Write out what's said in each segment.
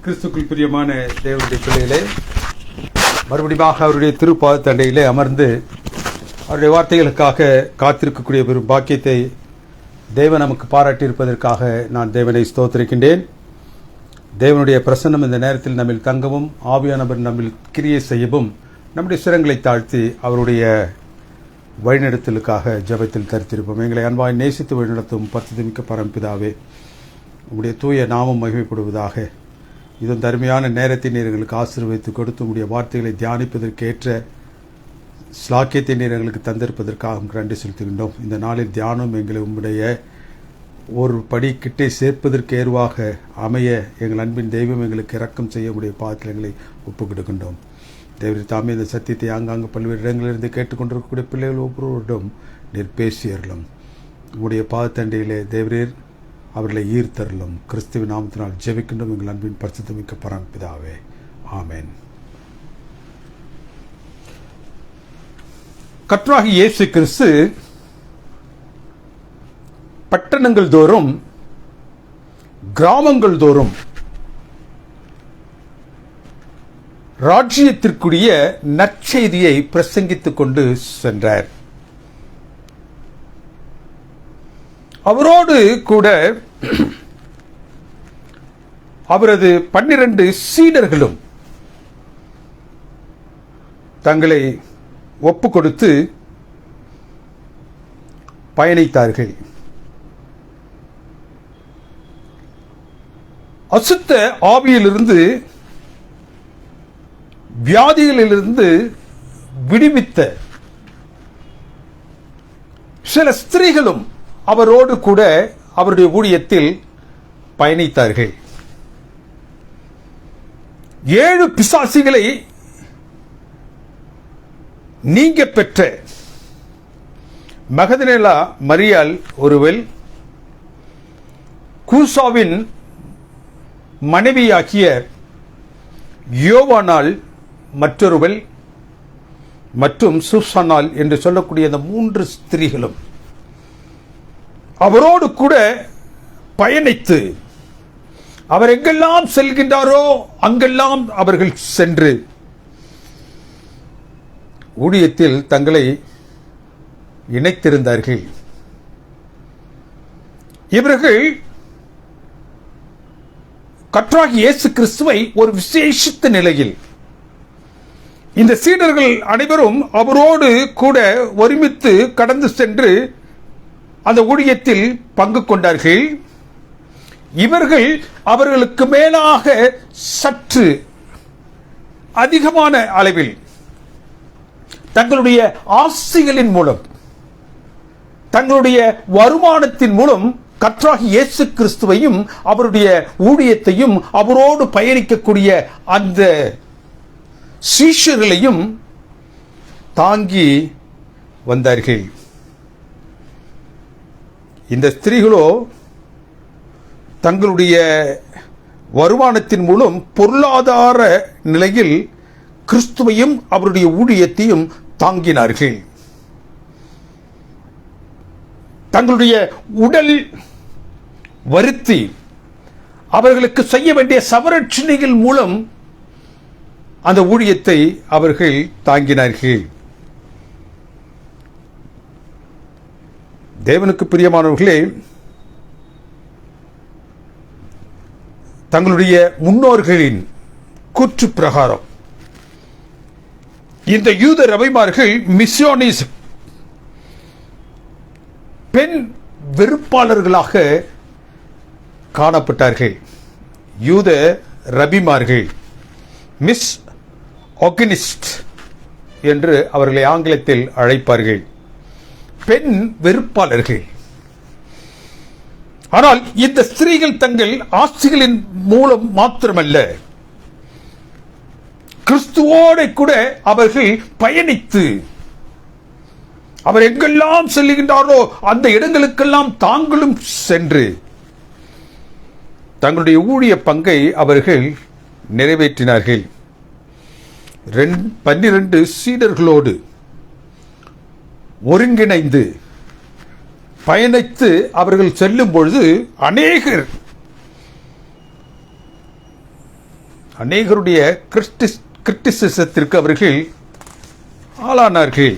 கிறிஸ்துக்குள் பிரியமான தேவனுடைய பிள்ளைகளே, மறுபடியும் அவருடைய திருப்பாத தண்டையிலே அமர்ந்து அவருடைய வார்த்தைகளுக்காக காத்திருக்கக்கூடிய பெரும் பாக்கியத்தை தேவன் நமக்கு பாராட்டியிருப்பதற்காக நான் தேவனை ஸ்தோத்திரிக்கின்றேன். தேவனுடைய பிரசன்னம் இந்த நேரத்தில் நம்மில் தங்கவும், ஆவியானவர் நம்மில் கிரியை செய்யவும், நம்முடைய சிரங்களை தாழ்த்தி அவருடைய வழிநடத்தலுக்காக ஜெபத்தில் தரித்திருப்போம். எங்களை அன்பாய் நேசித்து வழிநடத்தும் பரிசுத்தமிக்க பரம்பிதாவே, உங்களுடைய தூய நாமம் மகிமைப்படுவதாக. இது தருமையான நேரத்தை நீர் எங்களுக்கு ஆசீர்வதித்து கொடுத்து உங்களுடைய வார்த்தைகளை தியானிப்பதற்கு ஏற்ற ஸ்லாக்கியத்தை நீர் எங்களுக்கு தந்திருப்பதற்காக நன்றி செலுத்துகின்றோம். இந்த நாளில் தியானம் எங்களை உங்களுடைய ஒரு படி கிட்டே சேர்ப்பதற்கு ஏதுவாக அமைய எங்கள் அன்பின் தெய்வம் எங்களுக்கு இரக்கம் செய்ய உடைய பாதத்தில் எங்களை ஒப்புக் கொடுக்கின்றோம். தேவரி தாமே இந்த சத்தியத்தை ஆங்காங்கு பல்வேறு இடங்களிலிருந்து கேட்டுக்கொண்டிருக்கக்கூடிய பிள்ளைகள் ஒவ்வொருவரிடம் நீர் பேசியறலும். உங்களுடைய பாதத்தண்டையிலே தேவரீர் அவர்களை ஈர்த்தரலும். கிறிஸ்துவின் நாமத்தினால் ஜெபிக்கின்றோம் எங்கள் அன்பின் பரிசுத்தமிக்க பரம்பிதாவே, ஆமென். கர்த்தராகிய இயேசு கிறிஸ்து பட்டணங்கள் தோறும் கிராமங்கள் தோறும் ராஜ்யத்திற்குரிய நற்செய்தியை பிரசங்கித்துக் கொண்டு சென்றார். அவரோடு கூட அவரது 12 சீடர்களும் தங்களை ஒப்புக் கொடுத்து பயணித்தார்கள். அசுத்த ஆவியிலிருந்து, வியாதிகளிலிருந்து விடுவித்த சில ஸ்திரீகளும் அவரோடு கூட அவருடைய ஊழியத்தில் பயணித்தார்கள். 7 பிசாசுகளை நீங்க பெற்ற மகதலேனா மரியாள் ஒருவள், கூசாவின் மனைவியாகிய யோவானாள் மற்றொருவள் மற்றும் சூசானாள் என்று சொல்லக்கூடிய அந்த 3 ஸ்திரீகளும் அவரோடு கூட பயணித்து அவர் எங்கெல்லாம் செல்கின்றாரோ அங்கெல்லாம் அவர்கள் சென்று ஊழியத்தில் தங்களை இணைத்திருந்தார்கள். இவர்கள் கர்த்தராகிய இயேசு கிறிஸ்துவை ஒரு விசேஷித்த நிலையில், இந்த சீடர்கள் அனைவரும் அவரோடு கூட ஒருமித்து கடந்து சென்று அந்த ஊழியத்தில் பங்கு கொண்டார்கள். இவர்கள் அவர்களுக்கு மேலாக சற்று அதிகமான அளவில் தங்களுடைய ஆசைகளின் மூலம், தங்களுடைய வருமானத்தின் மூலம் கர்த்தராகிய இயேசு கிறிஸ்துவையும் அவருடைய ஊழியத்தையும் அவரோடு பயணிக்கக்கூடிய அந்த சீஷர்களையும் தாங்கி வந்தார்கள். இந்த ஸ்திரீகளோ தங்களுடைய வருமானத்தின் மூலம் பொருளாதார நிலையில் கிறிஸ்துவையும் அவருடைய ஊழியத்தையும் தாங்கினார்கள். தங்களுடைய உடல் வருத்தி அவர்களுக்கு செய்ய வேண்டிய சவரட்சணைகள் மூலம் அந்த ஊழியத்தை அவர்கள் தாங்கினார்கள். தேவனுக்கு பிரியமானவர்களே, தங்களுடைய முன்னோர்களின் கூற்று பிரகாரம் இந்த யூத ரபிமார்கள் மிஸ்யோனிஸ் பெண் வெறுப்பாளர்களாக காணப்பட்டார்கள். யூத ரபிமார்கள் மிஸ் ஆர்கனிஸ்ட் என்று அவர்களை ஆங்கிலத்தில் அழைப்பார்கள். பெண் வெறுப்பாளர்கள். ஆனால் இந்த ஸ்திரீகள் தங்கள் ஆசைகளின் மூலம் மாத்திரமல்ல, கிறிஸ்துவோடு கூட அவர்கள் பயணித்து அவர் எங்கெல்லாம் செல்லுகின்றாரோ அந்த இடங்களுக்கெல்லாம் தாங்களும் சென்று தங்களுடைய ஊழிய பங்கை அவர்கள் நிறைவேற்றினார்கள். 12 சீடர்களோடு ஒருங்கிணைந்து பயணித்து அவர்கள் செல்லும் பொழுது அநேகர் அநேகருடைய கிரிட்டிசிசத்திற்கு அவர்கள் ஆளானார்கள்.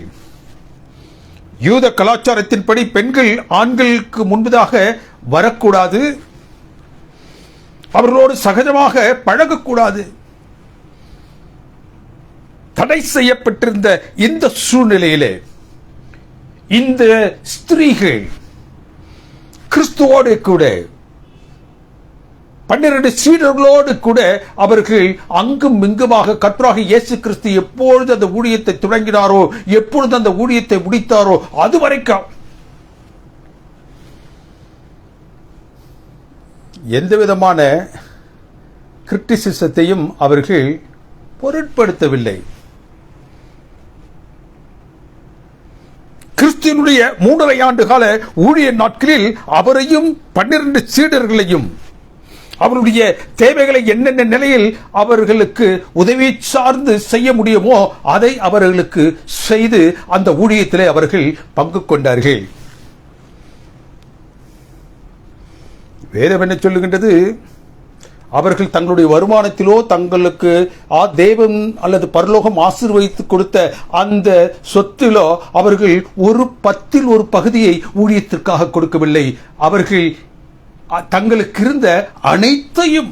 யூத கலாச்சாரத்தின்படி பெண்கள் ஆண்களுக்கு முன்பதாக வரக்கூடாது, அவர்களோடு சகஜமாக பழகக்கூடாது. தடை செய்யப்பட்டிருந்த இந்த சூழ்நிலையிலே இந்த ஸ்திரீகள் கிறிஸ்துவோடு கூட 12 சீடர்களோடு கூட அவர்கள் அங்கும் இங்குமாக கர்த்தராகிய இயேசு கிறிஸ்து எப்பொழுது அந்த ஊழியத்தை தொடங்கினாரோ, எப்பொழுது அந்த ஊழியத்தை முடித்தாரோ அது வரைக்கும் எந்த விதமான கிரிட்டிசிசத்தையும் அவர்கள் பொருட்படுத்தவில்லை. கிறிஸ்துவினுடைய 3.5 ஆண்டு கால ஊழிய நாட்களில் அவரையும் 12 சீடர்களையும் அவருடைய தேவைகளை என்னென்ன நிலையில் அவர்களுக்கு உதவி சார்ந்து செய்ய முடியுமோ அதை அவர்களுக்கு செய்து அந்த ஊழியத்திலே அவர்கள் பங்கு கொண்டார்கள். வேதம் என்ன சொல்லுகின்றது? அவர்கள் தங்களுடைய வருமானத்திலோ தங்களுக்கு தேவன் அல்லது பரலோகம் ஆசீர்வதித்து கொடுத்த அந்த சொத்திலோ அவர்கள் 1/10 ஒரு பகுதியை ஊழியத்திற்காக கொடுக்கவில்லை. அவர்கள் தங்களுக்கு இருந்த அனைத்தையும்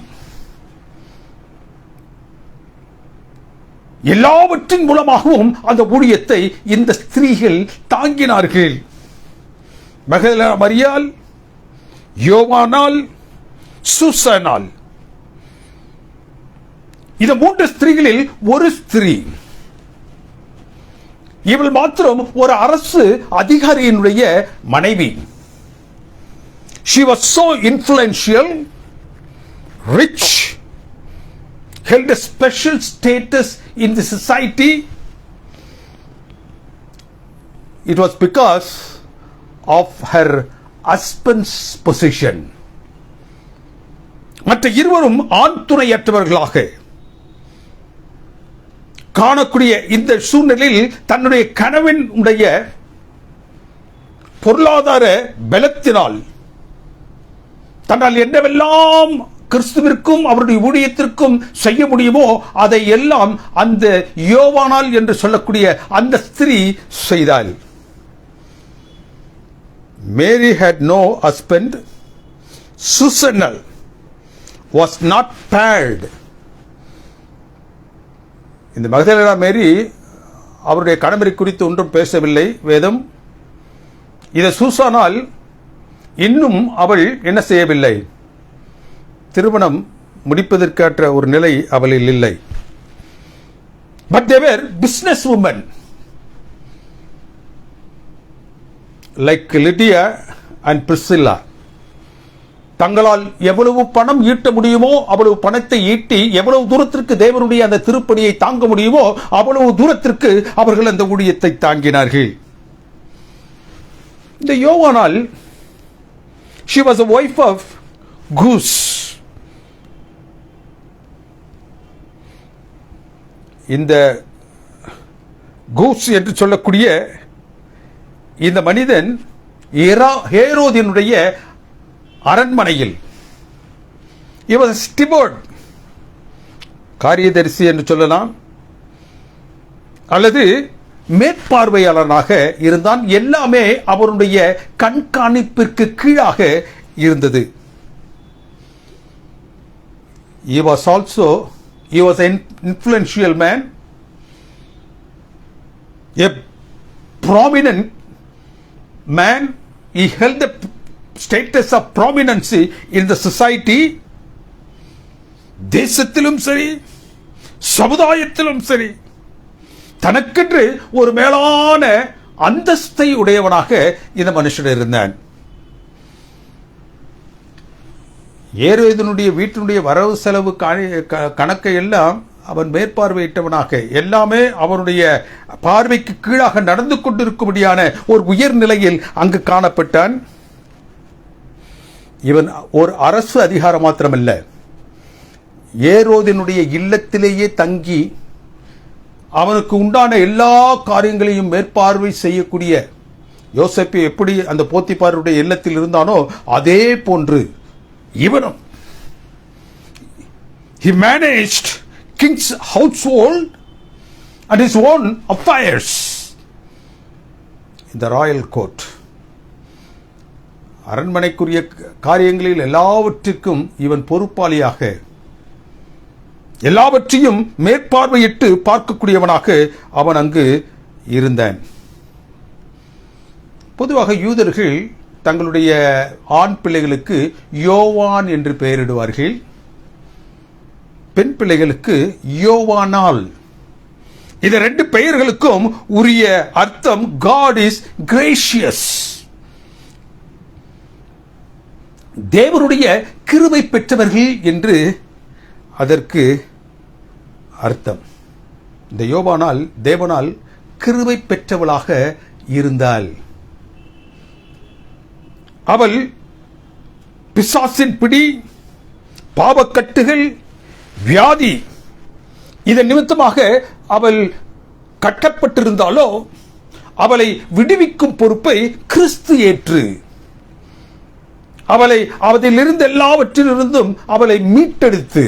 எல்லாவற்றின் மூலமாகவும் அந்த ஊழியத்தை இந்த ஸ்திரீகள் தாங்கினார்கள். மகதலேனா மரியாள், யோவானாள், சூசனாள், இந்த 3 ஸ்திரீகளில் ஒரு ஸ்திரீ, இவள் மாத்திரம் ஒரு அரசு அதிகாரியினுடைய மனைவி. She was so influential, rich, held a special status in the society. It was because of her husband's position. மற்ற இருவரும் ஆண் துணையற்றவர்களாக காணக்கூடிய இந்த சூழ்நிலையில் தன்னுடைய கணவனுடைய பொருளாதார பலத்தினால் தன்னால் என்னவெல்லாம் கிறிஸ்துவிற்கும் அவருடைய ஊழியத்திற்கும் செய்ய முடியுமோ அதை எல்லாம் அந்த யோவானாள் என்று சொல்லக்கூடிய அந்த ஸ்திரீ செய்தாள். Mary had no husband. Susanna was not paired. இந்த மகதலேனா மேரி அவருடைய கணவரை குறித்து ஒன்றும் பேசவில்லை வேதம். இதை சூசானால் இன்னும் அவள் என்ன செய்யவில்லை? திருமணம் முடிப்பதற்கேற்ற ஒரு நிலை அவளில் இல்லை. But they were business women like Lydia and Priscilla. தங்களால் எவ்வளவு பணம் ஈட்ட முடியுமோ அவ்வளவு பணத்தை ஈட்டி எவ்வளவு தூரத்திற்கு தேவனுடைய அந்த திருப்பணியை தாங்க முடியுமோ அவ்வளவு தூரத்திற்கு அவர்கள் அந்த ஊழியத்தை தாங்கினார்கள். இந்த யோவானாள், she was a wife of Goose. இந்த கூஸ் என்று சொல்லக்கூடிய இந்த மனிதன் ஹேரோதினுடைய அரண்மனையில் he was a steward, காரியதரிசி என்று சொல்லலாம், அல்லது மேற்பார்வையாளனாக இருந்தான். எல்லாமே அவருடைய கண்காணிப்பிற்கு கீழாக இருந்தது. he was an influential man, a prominent man. He held the status of prominence in the society. தேசத்திலும் சரி சமுதாயத்திலும் சரி தனக்கென்று ஒரு மேலான அந்தஸ்தை உடையவனாக இந்த மனுஷன் இருந்தான். ஏரோதினுடைய வீட்டினுடைய வரவு செலவு கணக்கை எல்லாம் அவன் மேற்பார்வையிட்டவனாக, எல்லாமே அவனுடைய பார்வைக்கு கீழாக நடந்து கொண்டிருக்கும்படியான ஒரு உயர்நிலையில் அங்கு காணப்பட்டான். இவன் ஒரு அரசு அதிகாரம் மாத்திரமல்ல, ஏரோதினுடைய இல்லத்திலேயே தங்கி அவனுக்கு உண்டான எல்லா காரியங்களையும் மேற்பார்வை செய்யக்கூடிய, யோசேப்பு எப்படி அந்த போத்திபாருடைய இல்லத்தில் இருந்தானோ அதே போன்று இவனும் He managed king's household and his own affairs in the royal court. அரண்மனைக்குரிய காரியங்களில் எல்லாவற்றிற்கும் இவன் பொறுப்பாளியாக, எல்லாவற்றையும் மேற்பார்வையிட்டு பார்க்கக்கூடியவனாக அவன் அங்கு இருந்தான். பொதுவாக யூதர்கள் தங்களுடைய ஆண் பிள்ளைகளுக்கு யோவான் என்று பெயரிடுவார்கள், பெண் பிள்ளைகளுக்கு யோவானால். இந்த ரெண்டு பெயர்களுக்கும் உரிய அர்த்தம் God is gracious. தேவனுடைய கிருபை பெற்றவர்கள் என்று அதற்கு அர்த்தம். இந்த யோவானால் தேவனால் கிருபை பெற்றவளாக இருந்தாள். அவள் பிசாசின் பிடி, பாவக்கட்டுகள், வியாதி இதன் நிமித்தமாக அவள் கட்டப்பட்டிருந்தாலோ அவளை விடுவிக்கும் பொறுப்பை கிறிஸ்து ஏற்று அவளை அதிலிருந்து எல்லாவற்றிலிருந்தும் அவளை மீட்டெடுத்து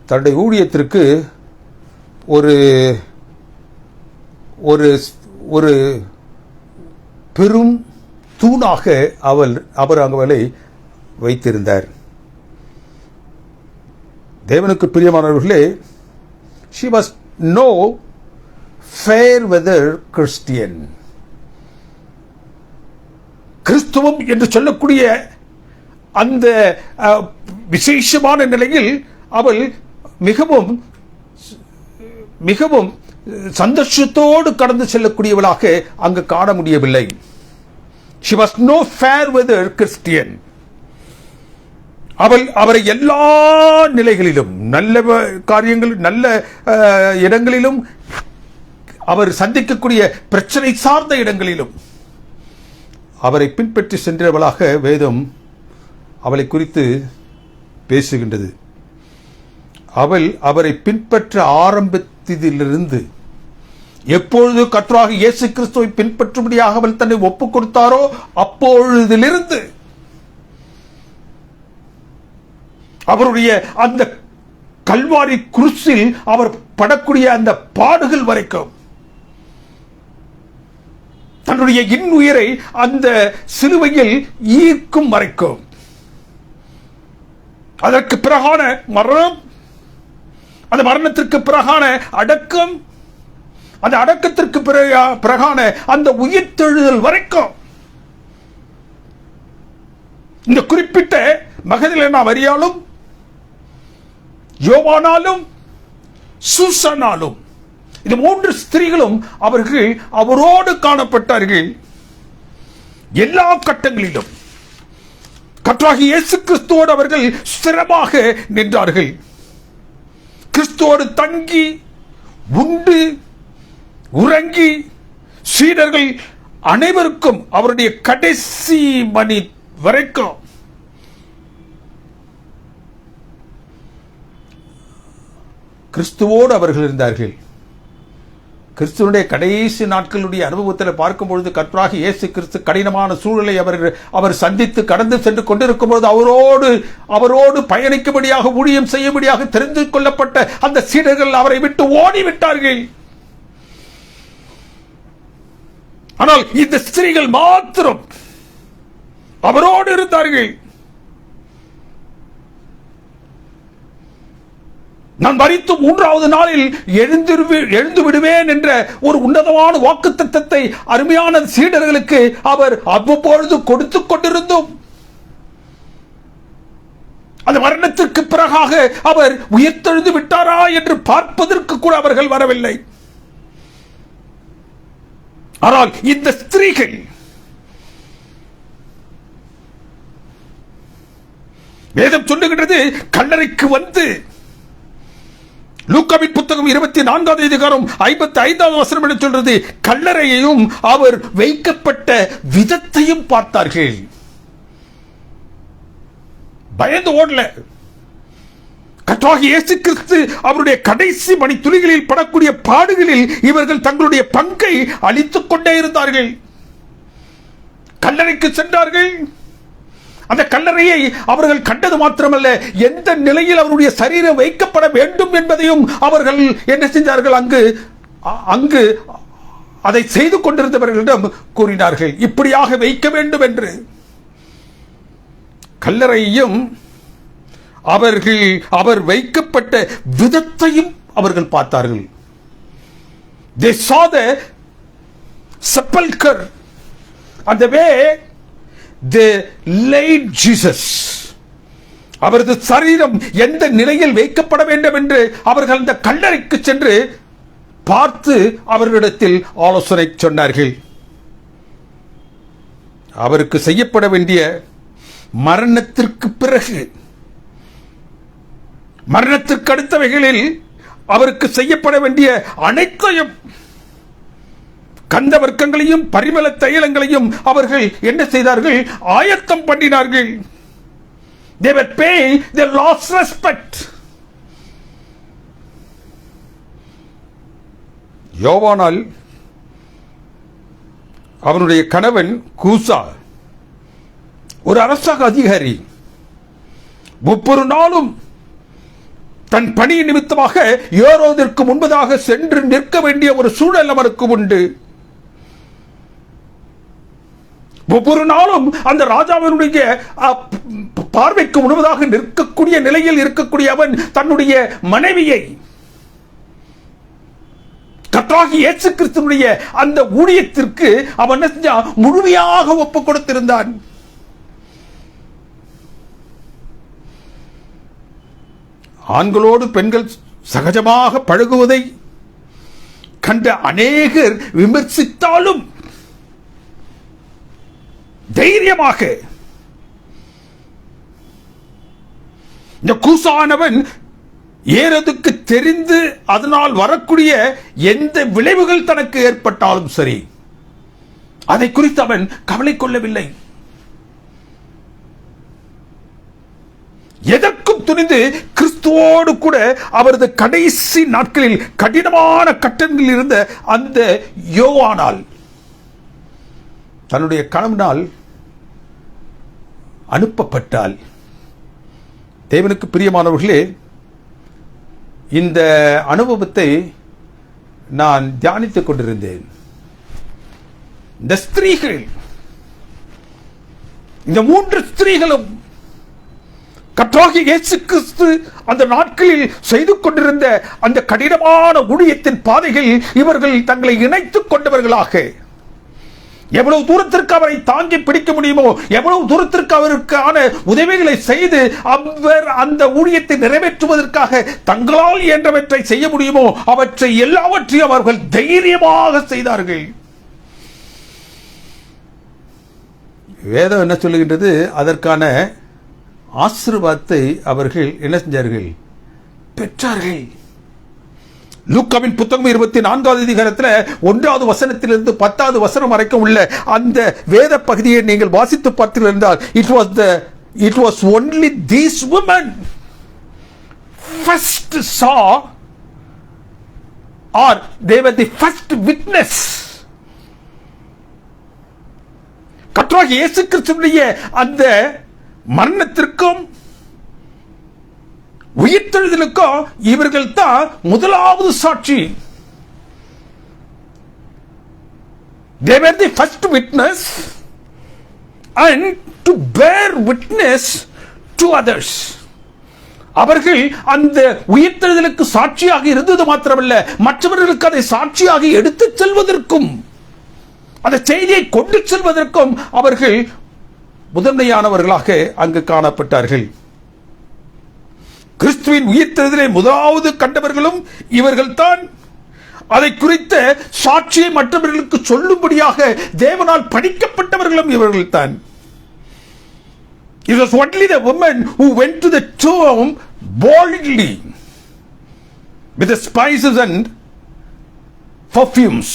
தன்னுடைய ஊழியத்திற்கு ஒரு ஒரு ஒரு பெரும் தூணாக அவர் அவளை வைத்திருந்தார். தேவனுக்கு பிரியமானவர்களே, she was no fair weather Christian. கிறிஸ்துவம் என்று சொல்லக்கூடிய அந்த விசேஷமான நிலையில் அவள் மிகவும் மிகவும் சந்தோஷத்தோடு கடந்து செல்லக்கூடியவளாக அங்கு காண முடியவில்லை. She was no fair weather Christian. அவரை எல்லா நிலைகளிலும், நல்ல காரியங்கள், நல்ல இடங்களிலும், அவர் சந்திக்கக்கூடிய பிரச்சனை சார்ந்த இடங்களிலும் அவரை பின்பற்றி சென்றவளாக வேதம் அவளை குறித்து பேசுகின்றது. அவரை பின்பற்ற ஆரம்பித்ததிலிருந்து எப்பொழுது கர்த்தராகிய இயேசு கிறிஸ்துவை பின்பற்றும்படியாக அவள் தன்னை ஒப்புக் கொடுத்தாரோ அப்பொழுதிலிருந்து அவருடைய அந்த கல்வாரி குருசில் அவர் படக்கூடிய அந்த பாடுகள் வரைக்கும், தன்னுடைய இன்னுயிரை அந்த சிலுவையில் ஈர்க்கும் வரைக்கும், அதற்கு பிறகான மரணம், அந்த மரணத்திற்கு பிறகான அடக்கம், அந்த அடக்கத்திற்கு பிறகான அந்த உயிர்த்தெழுதல் வரைக்கும் இந்த குறிப்பிட்ட மகதலேனா மரியாளும் யோவானாலும் சூசனாலும் இந்த மூன்று ஸ்திரீகளும் அவர்கள் அவரோடு காணப்பட்டார்கள். எல்லா கட்டங்களிலும் கர்த்தராகிய இயேசு கிறிஸ்துவோடு அவர்கள் ஸ்திரமாக நின்றார்கள். கிறிஸ்துவோடு தங்கி உண்டு உறங்கி சீடர்கள் அனைவருக்கும் அவருடைய கடைசி மணி வரைக்கும் கிறிஸ்துவோடு அவர்கள் இருந்தார்கள். கிறிஸ்துவனுடைய கடைசி நாட்களுடைய அனுபவத்தில் பார்க்கும்பொழுது கர்த்தராகிய இயேசு கிறிஸ்து கடினமான சூழலை அவர் சந்தித்து கடந்து சென்று கொண்டிருக்கும் போது அவரோடு பயணிக்கும்படியாக, ஊழியம் செய்யும்படியாக தெரிந்து கொள்ளப்பட்ட அந்த சீடர்கள் அவரை விட்டு ஓடிவிட்டார்கள். ஆனால் இந்த ஸ்திரீகள் மாத்திரம் அவரோடு இருந்தார்கள். நான் மரித்து மூன்றாவது நாளில் எழுந்து விடுவேன் என்ற ஒரு உன்னதமான வாக்குத்தத்தத்தை அருமையான சீடர்களுக்கு அவர் அவ்வப்பொழுது கொடுத்துக் கொண்டிருந்தோம். அந்த மரணத்திற்கு பிறகாக அவர் உயிர்த்தெழுந்து விட்டாரா என்று பார்ப்பதற்கு கூட அவர்கள் வரவில்லை. ஆனால் இந்த ஸ்திரீகள் வேதம் சொல்லுகின்றது, கல்லறைக்கு வந்து, லூக்காவின் புத்தகம் 24வது அதிகாரம் 55வது வசனம் என்று சொல்றது, கல்லறையையும் அவர் வைக்கப்பட்ட விதத்தையும் பார்த்தார்கள். பயந்து ஓடல. கர்த்தராகிய இயேசு கிறிஸ்து அவருடைய கடைசி மணி துளிகளில் படக்கூடிய பாடுகளில் இவர்கள் தங்களுடைய பங்கை அளித்துக் கொண்டே இருந்தார்கள். கல்லறைக்கு சென்றார்கள். அந்த கல்லறையை அவர்கள் கண்டது மாத்திரமல்ல, எந்த நிலையில் அவருடைய சரீரம் வைக்கப்பட வேண்டும் என்பதையும் அவர்கள் என்ன செஞ்சார்கள், அங்கு அதை செய்து கொண்டிருந்தவர்களிடம் கூறினார்கள், இப்படியாக வைக்க வேண்டும் என்று. கல்லறையையும் அவர் வைக்கப்பட்ட விதத்தையும் அவர்கள் பார்த்தார்கள். They saw the sepulchre and the way they laid Jesus. அவரது சரீரம் எந்த நிலையில் வைக்கப்பட வேண்டும் என்று அவர்கள் அந்த கல்லறைக்கு சென்று பார்த்து அவர்களிடத்தில் ஆலோசனை சொன்னார்கள். அவருக்கு செய்யப்பட வேண்டிய மரணத்திற்கு பிறகு, மரணத்திற்கு அடுத்தவைகளில் அவருக்கு செய்யப்பட வேண்டிய அனைத்தையும், கந்த வர்க்கங்களையும் பரிமள தைலங்களையும் அவர்கள் என்ன செய்தார்கள், ஆயத்தம் பண்ணினார்கள். They were paying their last respect. யோவானால் அவனுடைய கணவன் கூசா ஒரு அரசாங்க அதிகாரி, ஒவ்வொரு நாளும் தன் பணி நிமித்தமாக ஏரோதிற்கு முன்பதாக சென்று நிற்க வேண்டிய ஒரு சூழல் அவருக்கு உண்டு. ஒவ்வொரு நாளும் அந்த ராஜாவினுடைய பார்வைக்கு முன்பதாக நிற்கக்கூடிய நிலையில் இருக்கக்கூடிய அவன் தன்னுடைய மனைவியை கர்த்தராகிய இயேசு கிறிஸ்துவினுடைய அந்த ஊழியத்திற்கு அவன் முழுமையாக ஒப்புக் கொடுத்திருந்தான். ஆண்களோடு பெண்கள் சகஜமாக பழகுவதை கண்ட அநேகர் விமர்சித்தாலும் தைரியமாக இந்த கூசானவன் ஏறதுக்கு தெரிந்து அதனால் வரக்கூடிய எந்த விளைவுகள் தனக்கு ஏற்பட்டாலும் சரி, அதை குறித்து அவன் கவலை கொள்ளவில்லை. எதற்கும் துணிந்து கிறிஸ்துவோடு கூட அவரது கடைசி நாட்களில் கடினமான கட்டங்களில் இருந்த அந்த யோவானால் தன்னுடைய கணவனால் அனுப்பப்பட்டால், தேவனுக்கு பிரியமானவர்களே, இந்த அனுபவத்தை நான் தியானித்துக் கொண்டிருந்தேன். இந்த ஸ்திரீகள், இந்த 3 ஸ்திரீகளும் கர்த்தராகிய இயேசு கிறிஸ்து அந்த நாட்களில் செய்து கொண்டிருந்த அந்த கடினமான ஊழியத்தின் பாதையில் இவர்கள் தங்களை இணைத்துக் கொண்டவர்களாக, எவ்வளவு தூரத்திற்கு அவரை தாங்கி பிடிக்க முடியுமோ, எவ்வளவு தூரத்திற்கு அவருக்கான உதவிகளை செய்து அவர் அந்த ஊழியத்தை நிறைவேற்றுவதற்காக தங்களால் இயன்றவற்றை செய்ய முடியுமோ அவற்றை எல்லாவற்றையும் அவர்கள் தைரியமாக செய்தார்கள். வேதம் என்ன சொல்லுகின்றது? அதற்கான ஆசீர்வாதத்தை அவர்கள் என்ன செஞ்சார்கள்? பெற்றார்கள். லூக்காவின் புத்தகம் 24வது அதிகாரத்தில் 1வது வசனத்திலிருந்து 10வது வசனம் வரைக்கும் உள்ள அந்த வேத பகுதியை நீங்கள் வாசித்து பார்த்தீர்கள் என்றால், it was only these women first saw, or they were the first witness. கர்த்தராகிய இயேசு கிறிஸ்துவினுடைய அந்த மரணத்திற்கும் உயிர்த்தெழுதலுக்கும் இவர்கள் தான் முதலாவது சாட்சி. They were the first witness and to bear witness to others. அவர்கள் அந்த உயிர்த்தெழுதலுக்கு சாட்சியாக இருந்தது மாத்திரமல்ல, மற்றவர்களுக்கு அதை சாட்சியாக எடுத்துச் செல்வதற்கும் அந்த செய்தியை கொண்டு செல்வதற்கும் அவர்கள் முதன்மையானவர்களாக அங்கு காணப்பட்டார்கள். கிறிஸ்துவின் உயிர்த்தெழுதலை முதலாவது கண்டவர்களும் இவர்கள் தான். அதை குறித்த சாட்சியை மற்றவர்களுக்கு சொல்லும்படியாக தேவனால் படிக்கப்பட்டவர்களும் இவர்கள் தான். It was only the women who went to the tomb boldly with the spices and perfumes.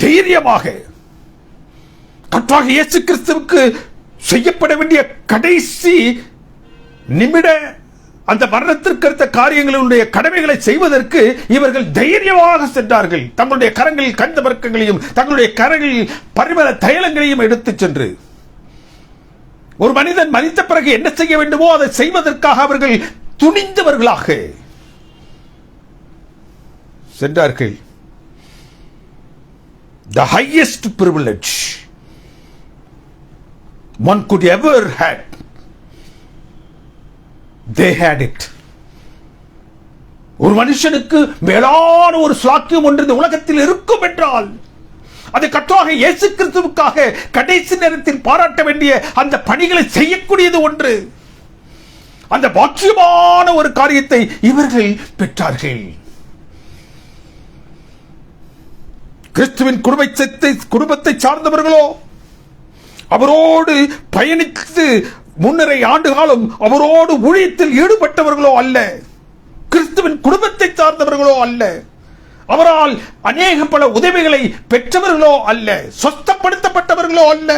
தைரியமாக கர்த்தராகிய இயேசு கிறிஸ்துவுக்கு செய்யப்பட வேண்டிய கடைசி நிமிட அந்த மரணத்திற்கு அடுத்த காரியங்களுடைய கடமைகளை செய்வதற்கு இவர்கள் தைரியமாக சென்றார்கள். தங்களுடைய கரங்களில் கந்த வர்க்கங்களையும் தங்களுடைய கரங்களில் பரிமள தைலங்களையும் எடுத்துச் சென்று ஒரு மனிதன் மரித்த பிறகு என்ன செய்ய வேண்டுமோ அதை செய்வதற்காக அவர்கள் துணிந்தவர்களாக சென்றார்கள். The highest privilege one could ever had, they had it. ஒரு மனுஷனுக்கு மேலான ஒரு ஸ்லாக்கியம் ஒன்று இந்த உலகத்தில் இருக்கும் என்றால் அது கர்த்தராகிய இயேசு கிறிஸ்துவுக்காக கடைசி நேரத்தில் பாராட்ட வேண்டிய அந்த பணிகளை செய்யக்கூடியது ஒன்று. அந்த பாக்கியமான ஒரு காரியத்தை இவர்கள் பெற்றார்கள். கிறிஸ்துவின் குடும்பத்தை சார்ந்தவர்களோ, அவரோடு பயணித்து முன்னரை ஆண்டு காலம் அவரோடு ஊழியத்தில் ஈடுபட்டவர்களோ அல்ல, கிறிஸ்துவின் குடும்பத்தை சார்ந்தவர்களோ அல்ல, அவரால் அநேக பல உதவிகளை பெற்றவர்களோ அல்ல, சொஸ்தப்படுத்தப்பட்டவர்களோ அல்ல,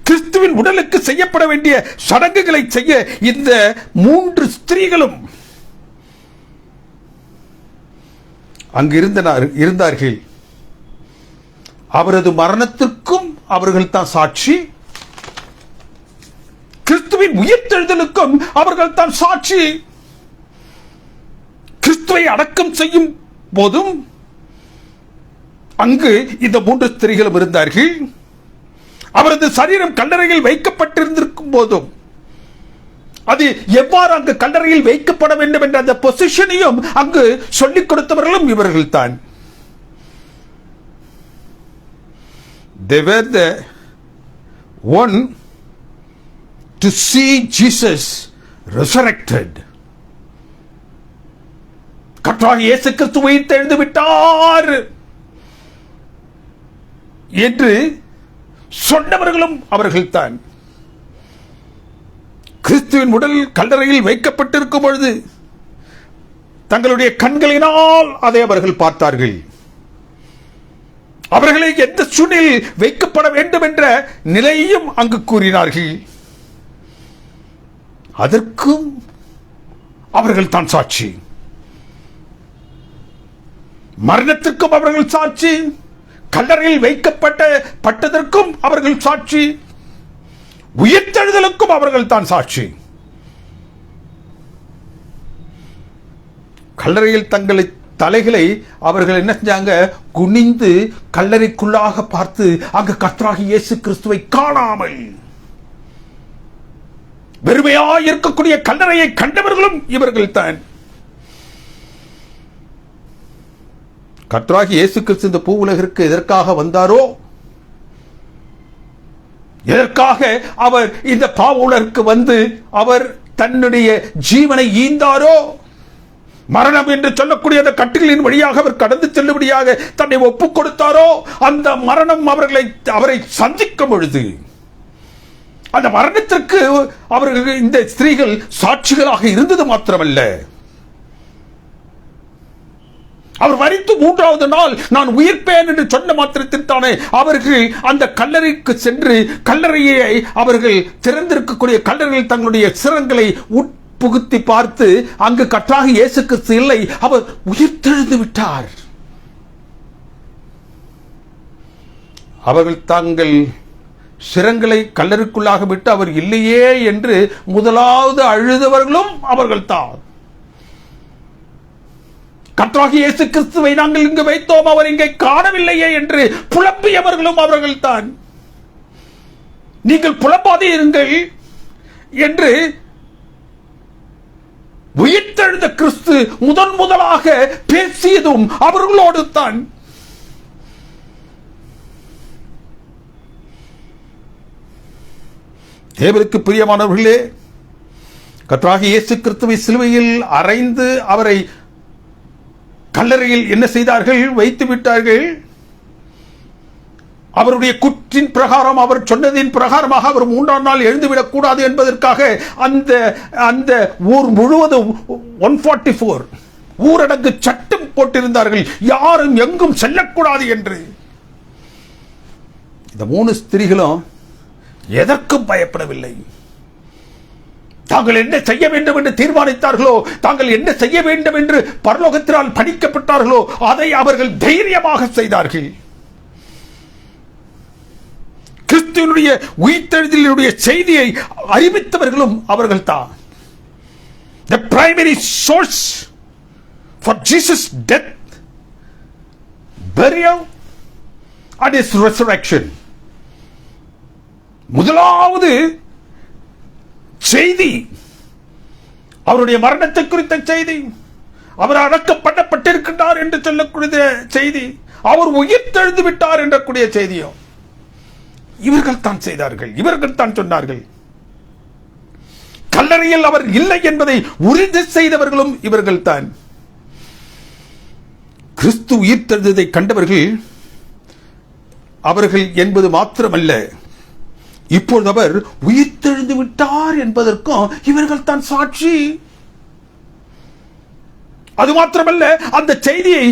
கிறிஸ்துவின் உடலுக்கு செய்யப்பட வேண்டிய சடங்குகளை செய்ய இந்த 3 ஸ்திரீகளும் அங்கு இருந்தார்கள். அவரது மரணத்திற்கும் அவர்கள் தான் சாட்சி, கிறிஸ்துவின் உயிர்த்தெழுதலுக்கும் அவர்கள் தான் சாட்சி. கிறிஸ்துவை அடக்கம் செய்யும் போதும் அங்கு இந்த 3 ஸ்திரீகளும் இருந்தார்கள். அவரது சரீரம் கல்லறையில் வைக்கப்பட்டிருந்திருக்கும் போதும் அது எவ்வாறு அங்கு கல்லறையில் வைக்கப்பட வேண்டும் என்ற அந்த பொசிஷனையும் அங்கு சொல்லிக் கொடுத்தவர்களும் இவர்கள் தான். They were the one to see Jesus resurrected. கர்த்தராகிய இயேசு கிறிஸ்து உயிர்த்தெழுந்து விட்டார் என்று சொன்னவர்களும் அவர்கள்தான். கிறிஸ்துவின் உடல் கல்லறையில் வைக்கப்பட்டிருக்கும் பொழுது தங்களுடைய கண்களினால் அதை அவர்கள் பார்த்தார்கள். அவர்களை எந்த சூழ்நிலையில் வைக்கப்பட வேண்டும் என்ற நிலையையும் அங்கு கூறினார்கள். அதற்கும் அவர்கள் தான் சாட்சி. மரணத்திற்கும் அவர்கள் சாட்சி, கல்லறையில் வைக்கப்பட்டதற்கும் அவர்கள் சாட்சி, உயிர்த்தெழுதலுக்கும் அவர்கள் தான் சாட்சி. கல்லறையில் தங்களை தலைகளை அவர்கள் என்ன செஞ்சாங்க, குனிந்து கல்லறைக்குள்ளாக பார்த்து அங்கு கர்த்தராகிய இயேசு கிறிஸ்துவை காணாமல் வெறுமையாய் இருக்கக்கூடிய கல்லறையை கண்டவர்களும் இவர்கள் தான். கர்த்தராகிய இயேசு கிறிஸ்து இந்த பூ உலகிற்கு எதற்காக வந்தாரோ, எதற்காக அவர் இந்த பாவ உலகிற்கு வந்து அவர் தன்னுடைய ஜீவனை ஈந்தாரோ, மரணம் என்று சொல்லக்கூடிய அந்த கட்டுகளின் வழியாக அவர் கடந்து செல்லும்படியாக தன்னை ஒப்புக் கொடுத்தாரோ, அந்த மரணம் அவரை சந்திக்கும் பொழுது அந்த மரணத்திற்கு அவர்கள் இந்த ஸ்திரீகள் சாட்சிகளாக இருந்தது மாத்திரமல்ல, அவர் மரித்து 3வது நாள் நான் உயிர்ப்பேன் என்று சொன்ன மாத்திரத்தில் தானே அவர்கள் அந்த கல்லறைக்கு சென்று கல்லறையை அவர்கள் திறந்திருக்கக்கூடிய கல்லறையில் தங்களுடைய சிரங்களை உட்புகுத்தி பார்த்து அங்கு கர்த்தராகிய இயேசு கிறிஸ்து இல்லை, அவர் உயிர்த்தெழுந்து விட்டார். அவர்கள் தங்கள் சிரங்களை கல்லறைக்குள்ளாக விட்டு அவர் இல்லையே என்று முதலாவது அழுதவர்களும் அவர்கள்தான். கர்த்தராகிய இயேசு கிறிஸ்துவை நாங்கள் இங்கு வைத்தோம், அவர் இங்கே காணவில்லையே என்று புலம்பியவர்களும் அவர்கள்தான். நீங்கள் புலம்பாதே இருங்கள் என்று உயிர்த்தெழுந்த கிறிஸ்து முதலாக பேசியதும் அவர்களோடு தான். தேவனுக்கு பிரியமானவர்களே, கர்த்தராகிய இயேசு கிறிஸ்துவை சிலுவையில் அறைந்து அவரை கல்லறையில் என்ன செய்தார்கள், வைத்து விட்டார்கள். அவருடைய குற்றின் பிரகாரம் அவர் சொன்னதின் பிரகாரமாக அவர் 3ஆம் நாள் எழுந்துவிடக் கூடாது என்பதற்காக அந்த ஊர் முழுவதும் 144 ஊரடங்கு சட்டம் போட்டிருந்தார்கள், யாரும் எங்கும் செல்லக்கூடாது என்று. இந்த 3 ஸ்திரீகளும் எதற்கும் பயப்படவில்லை. தாங்கள் என்ன செய்ய வேண்டும் என்று தீர்மானித்தார்களோ, தாங்கள் என்ன செய்ய வேண்டும் என்று பரலோகத்தினால் பணிக்கப்பட்டார்களோ அதை அவர்கள் தைரியமாக செய்தார்கள். கிறிஸ்துவினுடைய உயிர்த்தெழுதலினுடைய செய்தியை அறிவித்தவர்களும் அவர்கள்தான். The primary source for Jesus' death, burial and his resurrection. முதலாவது செய்தி அவருடைய மரணத்தை குறித்த செய்தி, அவர் அடக்கப்பட்டிருக்கின்றார் என்று சொல்லக்கூடிய செய்தி, அவர் உயிர்த்தெழுந்து விட்டார் என்றக்கூடிய செய்தியும் இவர்கள் தான் செய்தார்கள், இவர்கள் தான் சொன்னார்கள். கல்லறையில் அவர் இல்லை என்பதை உறுதி செய்தவர்களும் இவர்கள் தான். கிறிஸ்து உயிர்த்தெழுந்ததை கண்டவர்கள் அவர்கள் என்பது மாத்திரமல்ல, இப்பொழுது அவர் உயிர்த்தெழுந்து விட்டார் என்பதற்கும் இவர்கள் தான் சாட்சி. அது மாத்திரமல்ல, அந்த செய்தியை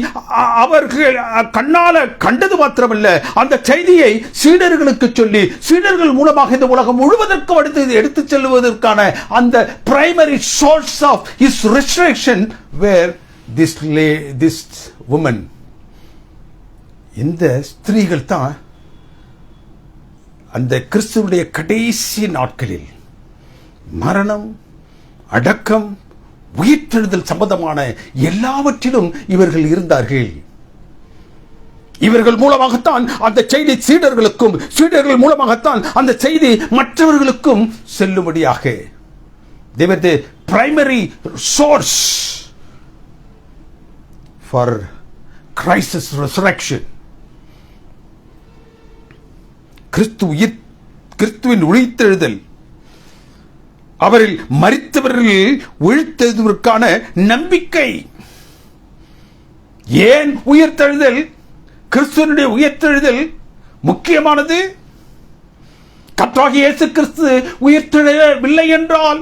அவர்கள் கண்ணால கண்டது மாத்திரமல்ல, அந்த செய்தியை சீடர்களுக்கு சொல்லி சீடர்கள் மூலமாக இந்த உலகம் முழுவதற்கும் எடுத்துச் செல்வதற்கான அந்த primary source of his resurrection where this woman. இந்த ஸ்திரீகள் தான் அந்த கிறிஸ்துவுடைய கடைசி நாட்களில் மரணம், அடக்கம், உயிர்த்தெழுதல் சம்பந்தமான எல்லாவற்றிலும் இவர்கள் இருந்தார்கள். இவர்கள் மூலமாகத்தான் அந்த செய்தி சீடர்களுக்கும், சீடர்கள் மூலமாகத்தான் அந்த செய்தி மற்றவர்களுக்கும் செல்லும்படியாக. They were the primary source for Christ's resurrection. கிறிஸ்துவின் உயிர்த்தெழுதல், அவரில் மரித்தவர்கள் உயிர்த்தெழுதலுக்கான நம்பிக்கை. ஏன் உயிர்த்தெழுதல், கிறிஸ்துவனுடைய உயிர்த்தெழுதல் முக்கியமானது? கர்த்தராகிய இயேசு கிறிஸ்து உயிர்த்தெழவில்லை என்றால்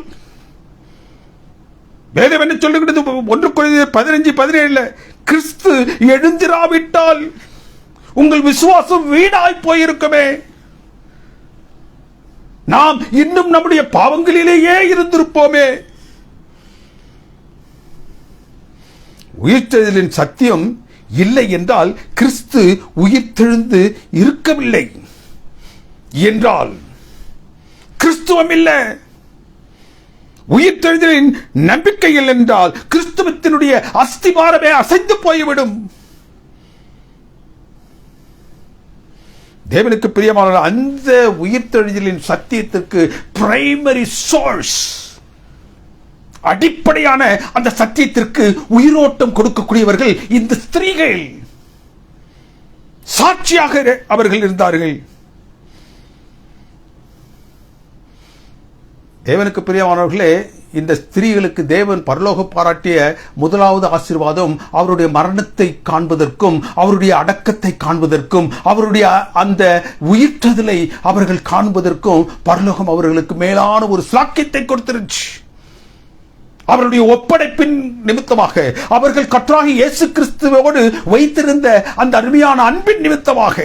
வேதம் என்ன சொல்லுகிறது? 1 கொரிந்தியர் 15:17 கிறிஸ்து எழுந்திராவிட்டால் உங்கள் விசுவாசம் வீணாய் போயிருக்குமே, நாம் இன்னும் நம்முடைய பாவங்களிலேயே இருந்திருப்போமே. உயிர்த்தெழுதலின் சத்தியம் இல்லை என்றால் கிறிஸ்து உயிர்த்தெழுந்து இருக்கவில்லை என்றால் கிறிஸ்துவம் இல்லை. உயிர்த்தெழுதலின் நம்பிக்கை இல்லை என்றால் கிறிஸ்துவத்தினுடைய அஸ்திவாரமே அசைந்து போய்விடும். தேவனுக்கு பிரியமான அந்த உயிர்த்தெழுதலின் சத்தியத்திற்கு பிரைமரி சோர்ஸ், அடிப்படையான அந்த சத்தியத்திற்கு உயிரோட்டம் கொடுக்கக்கூடியவர்கள் இந்த ஸ்திரீகள். சாட்சியாக அவர்கள் இருந்தார்கள். தேவனுக்கு பிரியமானவர்களே, இந்த ஸ்திரீகளுக்கு தேவன் பரலோக பாராட்டிய முதலாவது ஆசீர்வாதம் அவருடைய மரணத்தை காண்பதற்கும், அவருடைய அடக்கத்தை காண்பதற்கும், அவருடைய அந்த உயிர்த்தெழுதலை அவர்கள் காண்பதற்கும் பரலோகம் அவர்களுக்கு மேலான ஒரு ஸ்லாக்கியத்தை கொடுத்திருச்சு. அவருடைய ஒப்படைப்பின் நிமித்தமாக, அவர்கள் கர்த்தராகிய இயேசு கிறிஸ்துவோடு வைத்திருந்த அந்த அருமையான அன்பின் நிமித்தமாக.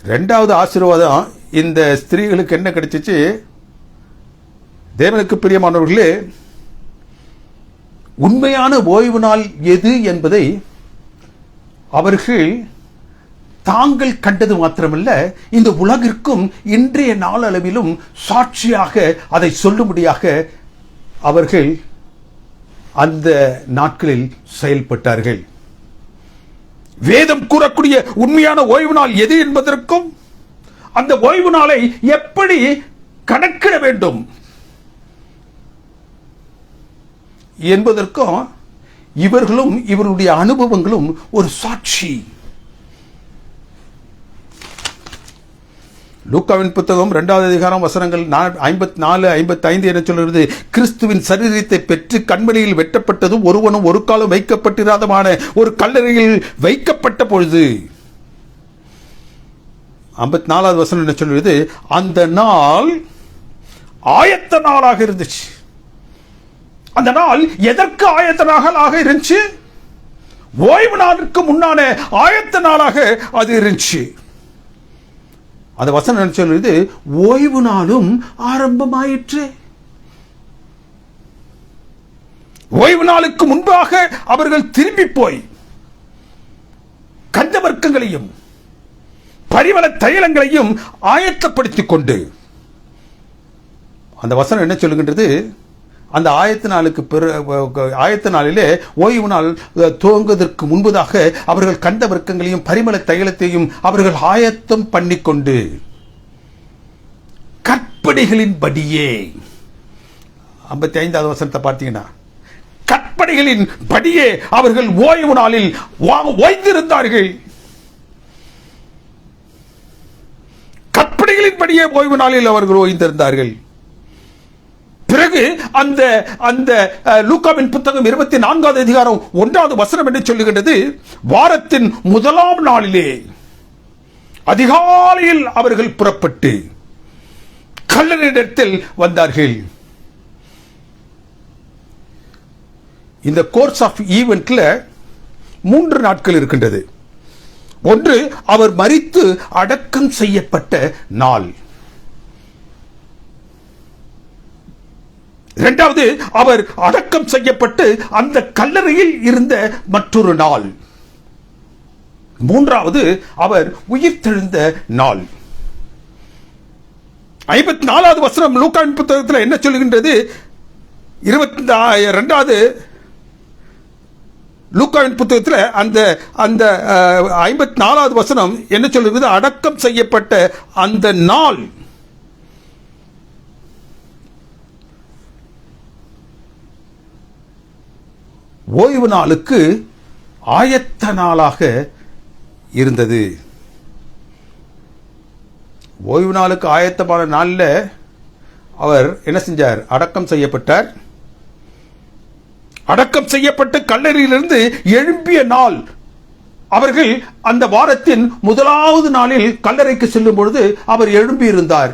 இரண்டாவது ஆசீர்வாதம் இந்த ஸ்திரீகளுக்கு என்ன கிடைச்சிச்சு? தேவனுக்கு பிரியமானவர்களே, உண்மையான ஓய்வு நாள் எது என்பதை அவர்கள் தாங்கள் கண்டது மாத்திரமல்ல, இந்த உலகிற்கும் இன்றைய நாளளவிலும் சாட்சியாக அதை சொல்லும்படியாக அவர்கள் அந்த நாட்களில் செயல்பட்டார்கள். வேதம் கூறக்கூடிய உண்மையான ஓய்வு நாள் எது என்பதற்கும், அந்த ஓய்வு நாளை எப்படி கணக்கிட வேண்டும் என்பதற்கும் இவர்களும் இவருடைய அனுபவங்களும் ஒரு சாட்சி. லூக்காவின் புத்தகம் 2வது அதிகாரம் வசனங்கள் 54-55 என சொல்கிறது. கிறிஸ்துவின் சரீரத்தை பெற்று கண்மலையில் வெட்டப்பட்டதும் ஒருவனும் ஒரு காலம் வைக்கப்பட்டிராதமான ஒரு கல்லறையில் வைக்கப்பட்ட பொழுது. 54வது வசனம் என்ன சொல்கிறது? அந்த நாள் ஆயத்த நாளாக இருந்துச்சு. அந்த நாள் எதற்கு ஆயத்த நாளாக இருந்துச்சு? ஓய்வு நாளுக்கு முன்னான ஆயத்த நாளாக அது இருந்துச்சு. அந்த வசனம் என்ன சொல்றது? ஓய்வு நாளும் ஆரம்பமாயிற்று. ஓய்வு நாளுக்கு முன்பாக அவர்கள் திரும்பி போய் கந்த வர்க்கங்களையும் பரிமள தைலங்களையும் ஆயத்தப்படுத்திக் கொண்டு, அந்த வசனம் என்ன சொல்லுகின்றது? அந்த ஆயத்த நாளிலே ஓய்வு நாள் துவங்குவதற்கு முன்பதாக அவர்கள் கந்த வர்க்கங்களையும் பரிமள தைலத்தையும் அவர்கள் ஆயத்தம் பண்ணிக்கொண்டு கற்பனைகளின் படியே, 55வது வசனத்தை பார்த்தீங்கன்னா, கற்பனைகளின் படியே அவர்கள் ஓய்வு நாளில் ஓய்ந்திருந்தார்கள். கற்பனைகளின் படியே ஓய்வு நாளில் அவர்கள் ஓய்ந்திருந்தார்கள். பிறகு அந்த லூக்காவின் புத்தகம் 24வது அதிகாரம் 1வது வசனம் என்று சொல்லுகின்றது, வாரத்தின் முதலாம் நாளிலே அதிகாலையில் அவர்கள் புறப்பட்டு கல்லறையிடத்தில் வந்தார்கள். இந்த கோர்ஸ் ஆஃப் ஈவென்ட்ல 3 நாட்கள் இருக்கின்றது. ஒன்று, அவர் மரித்து அடக்கம் செய்யப்பட்ட நாள். இரண்டாவது, அவர் அடக்கம் செய்யப்பட்டு அந்த கல்லறையில் இருந்த மற்றொரு நாள். மூன்றாவது, அவர் உயிர்த்தெழுந்த நாள். 54வது வசனம் லூக்காவின் புத்தகத்தில் என்ன சொல்லுகின்றது? 22வது லூக்காவின் புத்தகத்தில் அந்த 54வது வசனம் என்ன சொல்லுகிறது? அடக்கம் செய்யப்பட்ட அந்த நாள் ஓய்வு நாளுக்கு ஆயத்த நாளாக இருந்தது. ஓய்வு நாளுக்கு ஆயத்தமான நாளில் அவர் என்ன செஞ்சார்? அடக்கம் செய்யப்பட்டார். அடக்கம் செய்யப்பட்டு கல்லறையிலிருந்து எழும்பிய நாள். அவர்கள் அந்த வாரத்தின் முதலாவது நாளில் கல்லறைக்கு செல்லும் பொழுது அவர் எழும்பி இருந்தார்.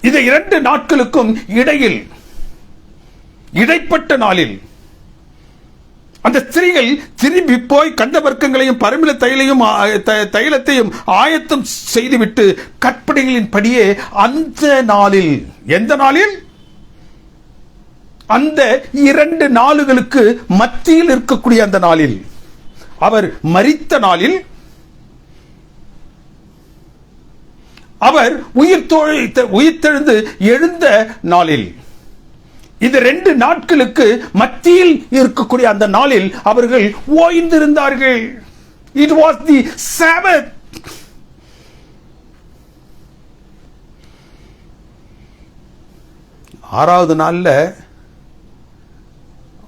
இந்த 2 நாட்களுக்கும் இடைப்பட்ட நாளில் அந்த ஸ்திரீகள் திரும்பி போய் கந்த வர்க்கங்களையும் பரிமள தைலத்தையும் ஆயத்தம் செய்துவிட்டு கற்பனைகளின் படியே அந்த நாளில், எந்த நாளில்? அந்த 2 நாளுகளுக்கு மத்தியில் இருக்கக்கூடிய அந்த நாளில், அவர் மரித்த நாளில், அவர் உயிர்த்தெழுந்து எழுந்த நாளில், இந்த 2 நாட்களுக்கு மத்தியில் இருக்கக்கூடிய அந்த நாளில் அவர்கள் ஓய்ந்திருந்தார்கள். It was the Sabbath. ஆறாவது நாளில்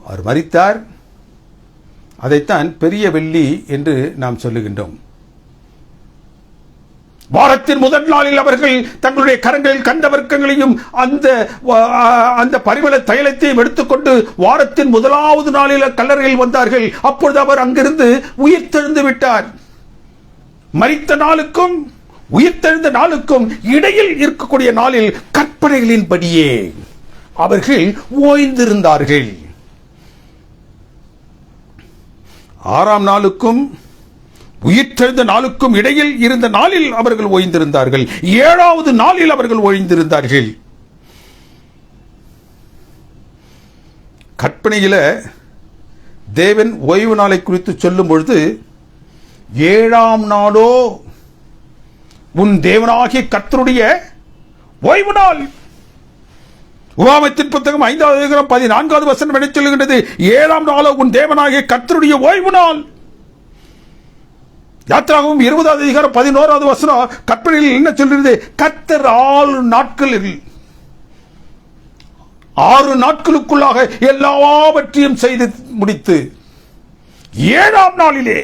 அவர் மரித்தார். அதைத்தான் பெரிய வெள்ளி என்று நாம் சொல்லுகின்றோம். வாரத்தின் முதல் நாளில் அவர்கள் தங்களுடைய கரங்களில் கந்த வர்க்கங்களையும் அந்த பரிமள தைலத்தையும் எடுத்துக்கொண்டு வாரத்தின் முதலாவது நாளில் கல்லறையில் வந்தார்கள். அப்பொழுது அவர் அங்கிருந்து உயிர்த்தெழுந்து விட்டார். மரித்த நாளுக்கும் உயிர்த்தெழுந்த நாளுக்கும் இடையில் இருக்கக்கூடிய நாளில் கற்பனைகளின்படியே அவர்கள் ஓய்ந்திருந்தார்கள். 6ஆம் நாளுக்கும் உயிர்த்தெழுந்த நாளுக்கும் இடையில் இருந்த நாளில் அவர்கள் ஓய்ந்திருந்தார்கள். 7வது நாளில் அவர்கள் ஓய்ந்திருந்தார்கள். கற்பனையில தேவன் ஓய்வு நாளை குறித்து சொல்லும் பொழுது, 7ஆம் நாளோ உன் தேவனாகிய கர்த்தருடைய ஓய்வு நாள். உபாகமத்தின் புத்தகம் 5வது அதிகாரம் 14வது வசனம் என்ன சொல்லுகின்றது? 7ஆம் நாளோ உன் தேவனாகிய கர்த்தருடைய ஓய்வு நாள். யாத்திராகமம் 20வது அதிகாரம் 11வது வசனம் கற்பனையில் என்ன சொல்கிறது? கர்த்தர் 6 நாட்களில் 6 நாட்களுக்குள்ளாக எல்லாவற்றையும் செய்து முடித்து 7ஆம் நாளிலே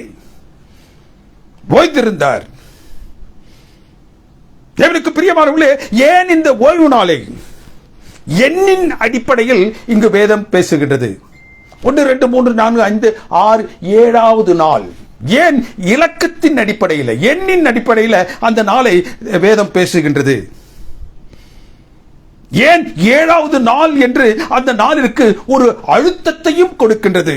ஓய்ந்திருந்தார். தேவனுக்கு பிரியமானவர்களே, ஏன் இந்த ஓய்வு நாளை எண்ணின் அடிப்படையில் இங்கு வேதம் பேசுகின்றது? 1 2 3 4 5 6 7வது நாள். ஏன் இலக்கத்தின் அடிப்படையில், எண்ணின் அடிப்படையில் அந்த நாளை வேதம் பேசுகின்றது? ஏன் 7வது நாள் என்று அந்த நாளிற்கு ஒரு அழுத்தத்தையும் கொடுக்கின்றது?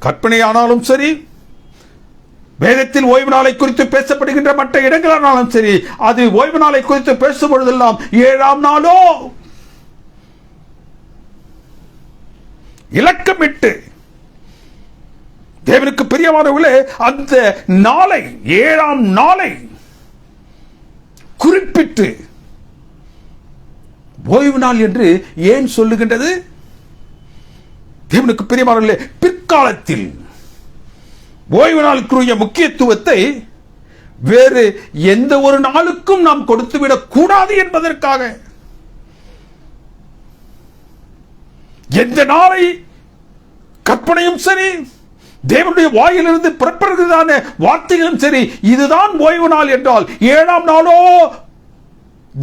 கற்பனையானாலும் சரி, வேதத்தில் ஓய்வு நாளை குறித்து பேசப்படுகின்ற மற்ற இடங்களானாலும் சரி, அது ஓய்வு நாளை குறித்து பேசும் பொழுதெல்லாம் 7ஆம் நாளோ இலக்கமிட்டு தேவனுக்கு பிரியமானவர்களே அந்த நாளை 7ஆம் நாளை குறிப்பிட்டு ஓய்வு நாள் என்று ஏன் சொல்லுகின்றது? தேவனுக்கு பிரியமானவர்களே, பிற்காலத்தில் ஓய்வு நாளுக்குரிய முக்கியத்துவத்தை வேறு எந்த ஒரு நாளுக்கும் நாம் கொடுத்துவிடக் கூடாது என்பதற்காக எந்த நாளை கற்பனையும் சரி, தேவனுடைய வாயிலிருந்து புறப்படுகிறதான வார்த்தைகளும் சரி, இதுதான் ஓய்வு நாள் என்றால் 7ஆம் நாளோ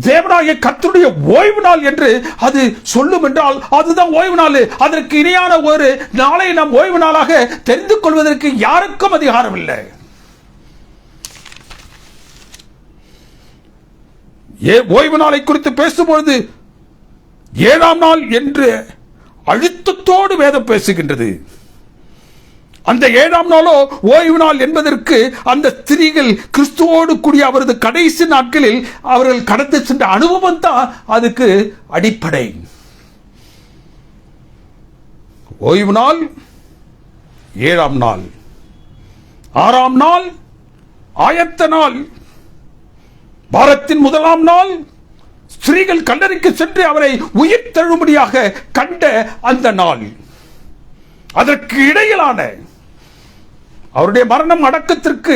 தேவனாகிய கர்த்தருடைய ஓய்வு நாள் என்று அது சொல்லும் என்றால் அதுதான் ஓய்வு நாள். அதற்கு இணையான ஒரு நாளை நாம் ஓய்வு நாளாக தெரிந்து கொள்வதற்கு யாருக்கும் அதிகாரம் இல்லை. ஓய்வு நாளை குறித்து பேசும்பொழுது 7ஆம் நாள் என்று அழுத்தத்தோடு வேதம் பேசுகின்றது. அந்த 7ஆம் நாளோ ஓய்வு நாள் என்பதற்கு அந்த ஸ்திரீகள் கிறிஸ்துவோடு கூடிய அவரது கடைசி நாட்களில் அவர்கள் கடந்து சென்ற அனுபவம் தான் அதுக்கு அடிப்படை. ஓய்வு நாள் 7ஆம் நாள், 6ஆம் நாள் ஆயத்த நாள், வாரத்தின் 1ஆம் நாள் ஸ்திரீகள் கல்லறைக்கு சென்று அவரை உயிர் தழும்படியாக கண்ட அந்த நாள். அதற்கு இடையிலான அவருடைய மரணம் அடக்கத்திற்கு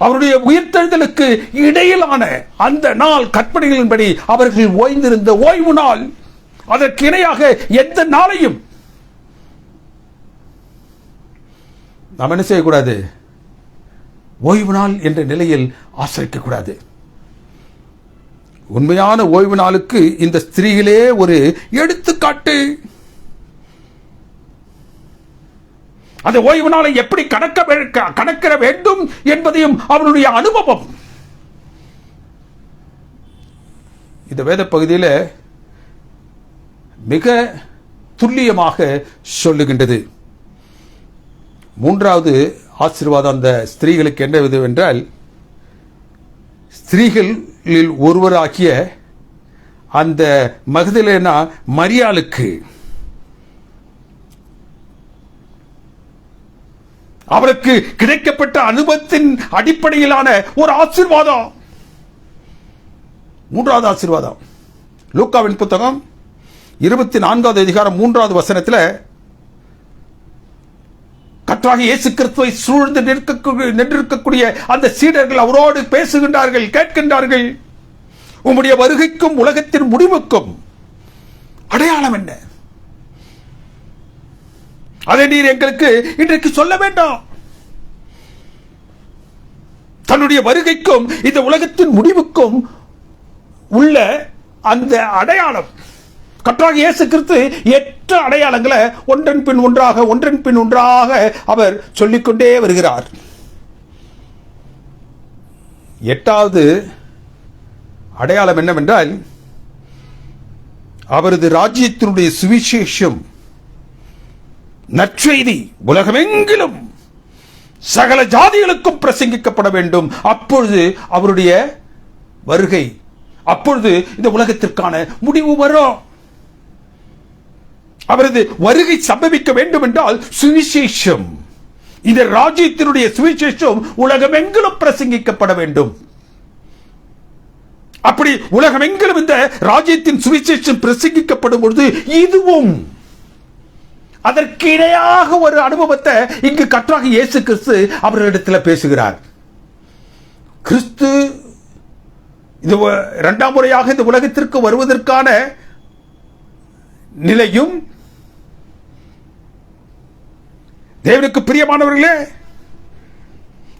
அவருடைய உயிர்த்தெழுதலுக்கு இடையிலான அந்த நாள் கற்பனைகளின்படி அவர்கள் ஓய்ந்திருந்த ஓய்வு நாள். அதற்கு இணையாக எந்த நாளையும் நாம் என்ன செய்யக்கூடாது? ஓய்வு நாள் என்ற நிலையில் ஆசிரிக்க கூடாது. உண்மையான ஓய்வு நாளுக்கு இந்த ஸ்திரீகளே ஒரு எடுத்துக்காட்டு. அந்த ஓய்வு நாளை எப்படி கணக்கிட வேண்டும் என்பதையும் அவருடைய அனுபவம் இந்த வேத பகுதியில் மிக துல்லியமாக சொல்லுகின்றது. 3வது ஆசீர்வாதம் அந்த ஸ்திரீகளுக்கு என்ன விதவென்றால், ஸ்திரீகளில் ஒருவராகிய அந்த மகதலேனா மரியாளுக்கு அவருக்கு கிடைக்கப்பட்ட அனுபவத்தின் அடிப்படையிலான ஒரு ஆசீர்வாதம். 3வது ஆசீர்வாதம் லூக்காவின் புத்தகம் 24வது அதிகாரம் 3வது வசனத்தில் கர்த்தராகிய இயேசு கிறிஸ்துவை சூழ்ந்து நின்றிருக்கக்கூடிய அந்த சீடர்கள் அவரோடு பேசுகின்றார்கள், கேட்கின்றார்கள், உம்முடைய வருகைக்கும் உலகத்தின் முடிவுக்கும் அடையாளம் என்ன? அதை நீர் எங்களுக்கு இன்றைக்கு சொல்ல வேண்டாம். தன்னுடைய வருகைக்கும் இந்த உலகத்தின் முடிவுக்கும் உள்ள அந்த அடையாளம், கர்த்தராகிய இயேசு கிறிஸ்து 8 அடையாளங்களை ஒன்றன் பின் ஒன்றாக அவர் சொல்லிக்கொண்டே வருகிறார். 8வது அடையாளம் என்னவென்றால், அவரது ராஜ்யத்தினுடைய சுவிசேஷம் நற்செய்தி உலகமெங்கிலும் சகல ஜாதிகளுக்கும் பிரசங்கிக்கப்பட வேண்டும். அப்பொழுது அவருடைய வருகை, அப்பொழுது இந்த உலகத்திற்கான முடிவு வரும். அவரது வருகை சம்பவிக்க வேண்டும் என்றால் சுவிசேஷம், இந்த ராஜ்யத்தினுடைய சுவிசேஷம் உலகமெங்கிலும் பிரசங்கிக்கப்பட வேண்டும். அப்படி உலகமெங்கிலும் இந்த ராஜ்யத்தின் சுவிசேஷம் பிரசங்கிக்கப்படும் பொழுது இதுவும் அதற்கு இணையாக ஒரு அனுபவத்தை இங்கு கர்த்தராகிய இயேசு கிறிஸ்து அவர்களிடத்தில் பேசுகிறார். கிறிஸ்து இது 2ஆம் முறையாக இந்த உலகத்திற்கு வருவதற்கான நிலையும், தேவனுக்கு பிரியமானவர்களே,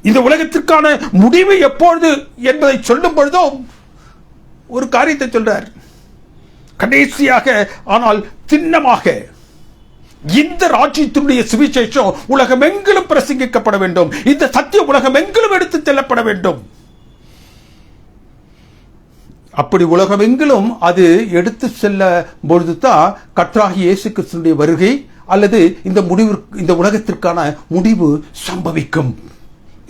இந்த உலகத்திற்கான முடிவு எப்பொழுது என்பதை சொல்லும் பொழுதும் ஒரு காரியத்தை சொல்றார். கடைசியாக ஆனால் திண்ணமாக இந்த ராஜ்யத்தினுடைய சுவிசேஷம் உலகமெங்கிலும் பிரசங்கிக்கப்பட வேண்டும். இந்த சத்தியம் உலகமெங்கிலும் எடுத்து செல்லப்பட வேண்டும். அப்படி உலகமெங்கிலும் அது எடுத்து செல்ல பொழுதுதான் கர்த்தராகிய இயேசு கிறிஸ்துவின் வருகை அல்லது இந்த உலகத்திற்கான முடிவு சம்பவிக்கும்.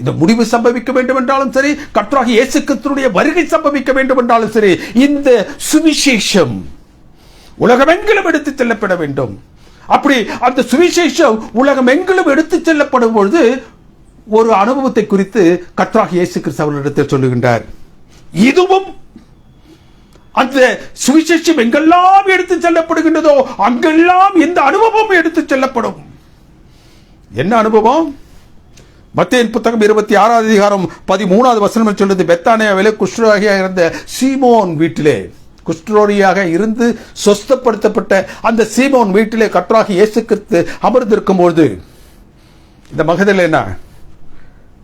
இந்த முடிவு சம்பவிக்க வேண்டும் என்றாலும் சரி, கர்த்தராகிய இயேசு கிறிஸ்துவினுடைய வருகை சம்பவிக்க வேண்டும் என்றாலும் சரி, இந்த சுவிசேஷம் உலகமெங்கிலும் எடுத்துச் செல்லப்பட வேண்டும். அப்படி அந்த சுவிசேஷம் உலகமெங்கிலும் எடுத்துச் செல்லப்படும் பொழுது ஒரு அனுபவத்தை குறித்து கர்த்தராகிய இயேசு கிறிஸ்து அவர்களிடத்தில் சொல்லுகின்றார். இதுவும் அந்த சுவிசேஷம் எங்கெல்லாம் எடுத்துச் செல்லப்படுகின்றதோ அங்கெல்லாம் இந்த அனுபவம் எடுத்துச் செல்லப்படும். என்ன அனுபவம்? மத்தேயு புத்தகம் 26 அதிகாரம் 13 வசனம் சொல்லுது, பெத்தானியாவிலே குஷ்டரோகியாக இருந்த சீமோன் வீட்டிலே, குஷ்டரோகியாக இருந்து சொஸ்தப்படுத்தப்பட்ட அந்த சீமோன் வீட்டிலே கர்த்தராகிய இயேசு கிறிஸ்து அமர்ந்திருக்கும் பொழுது இந்த மகதலேனா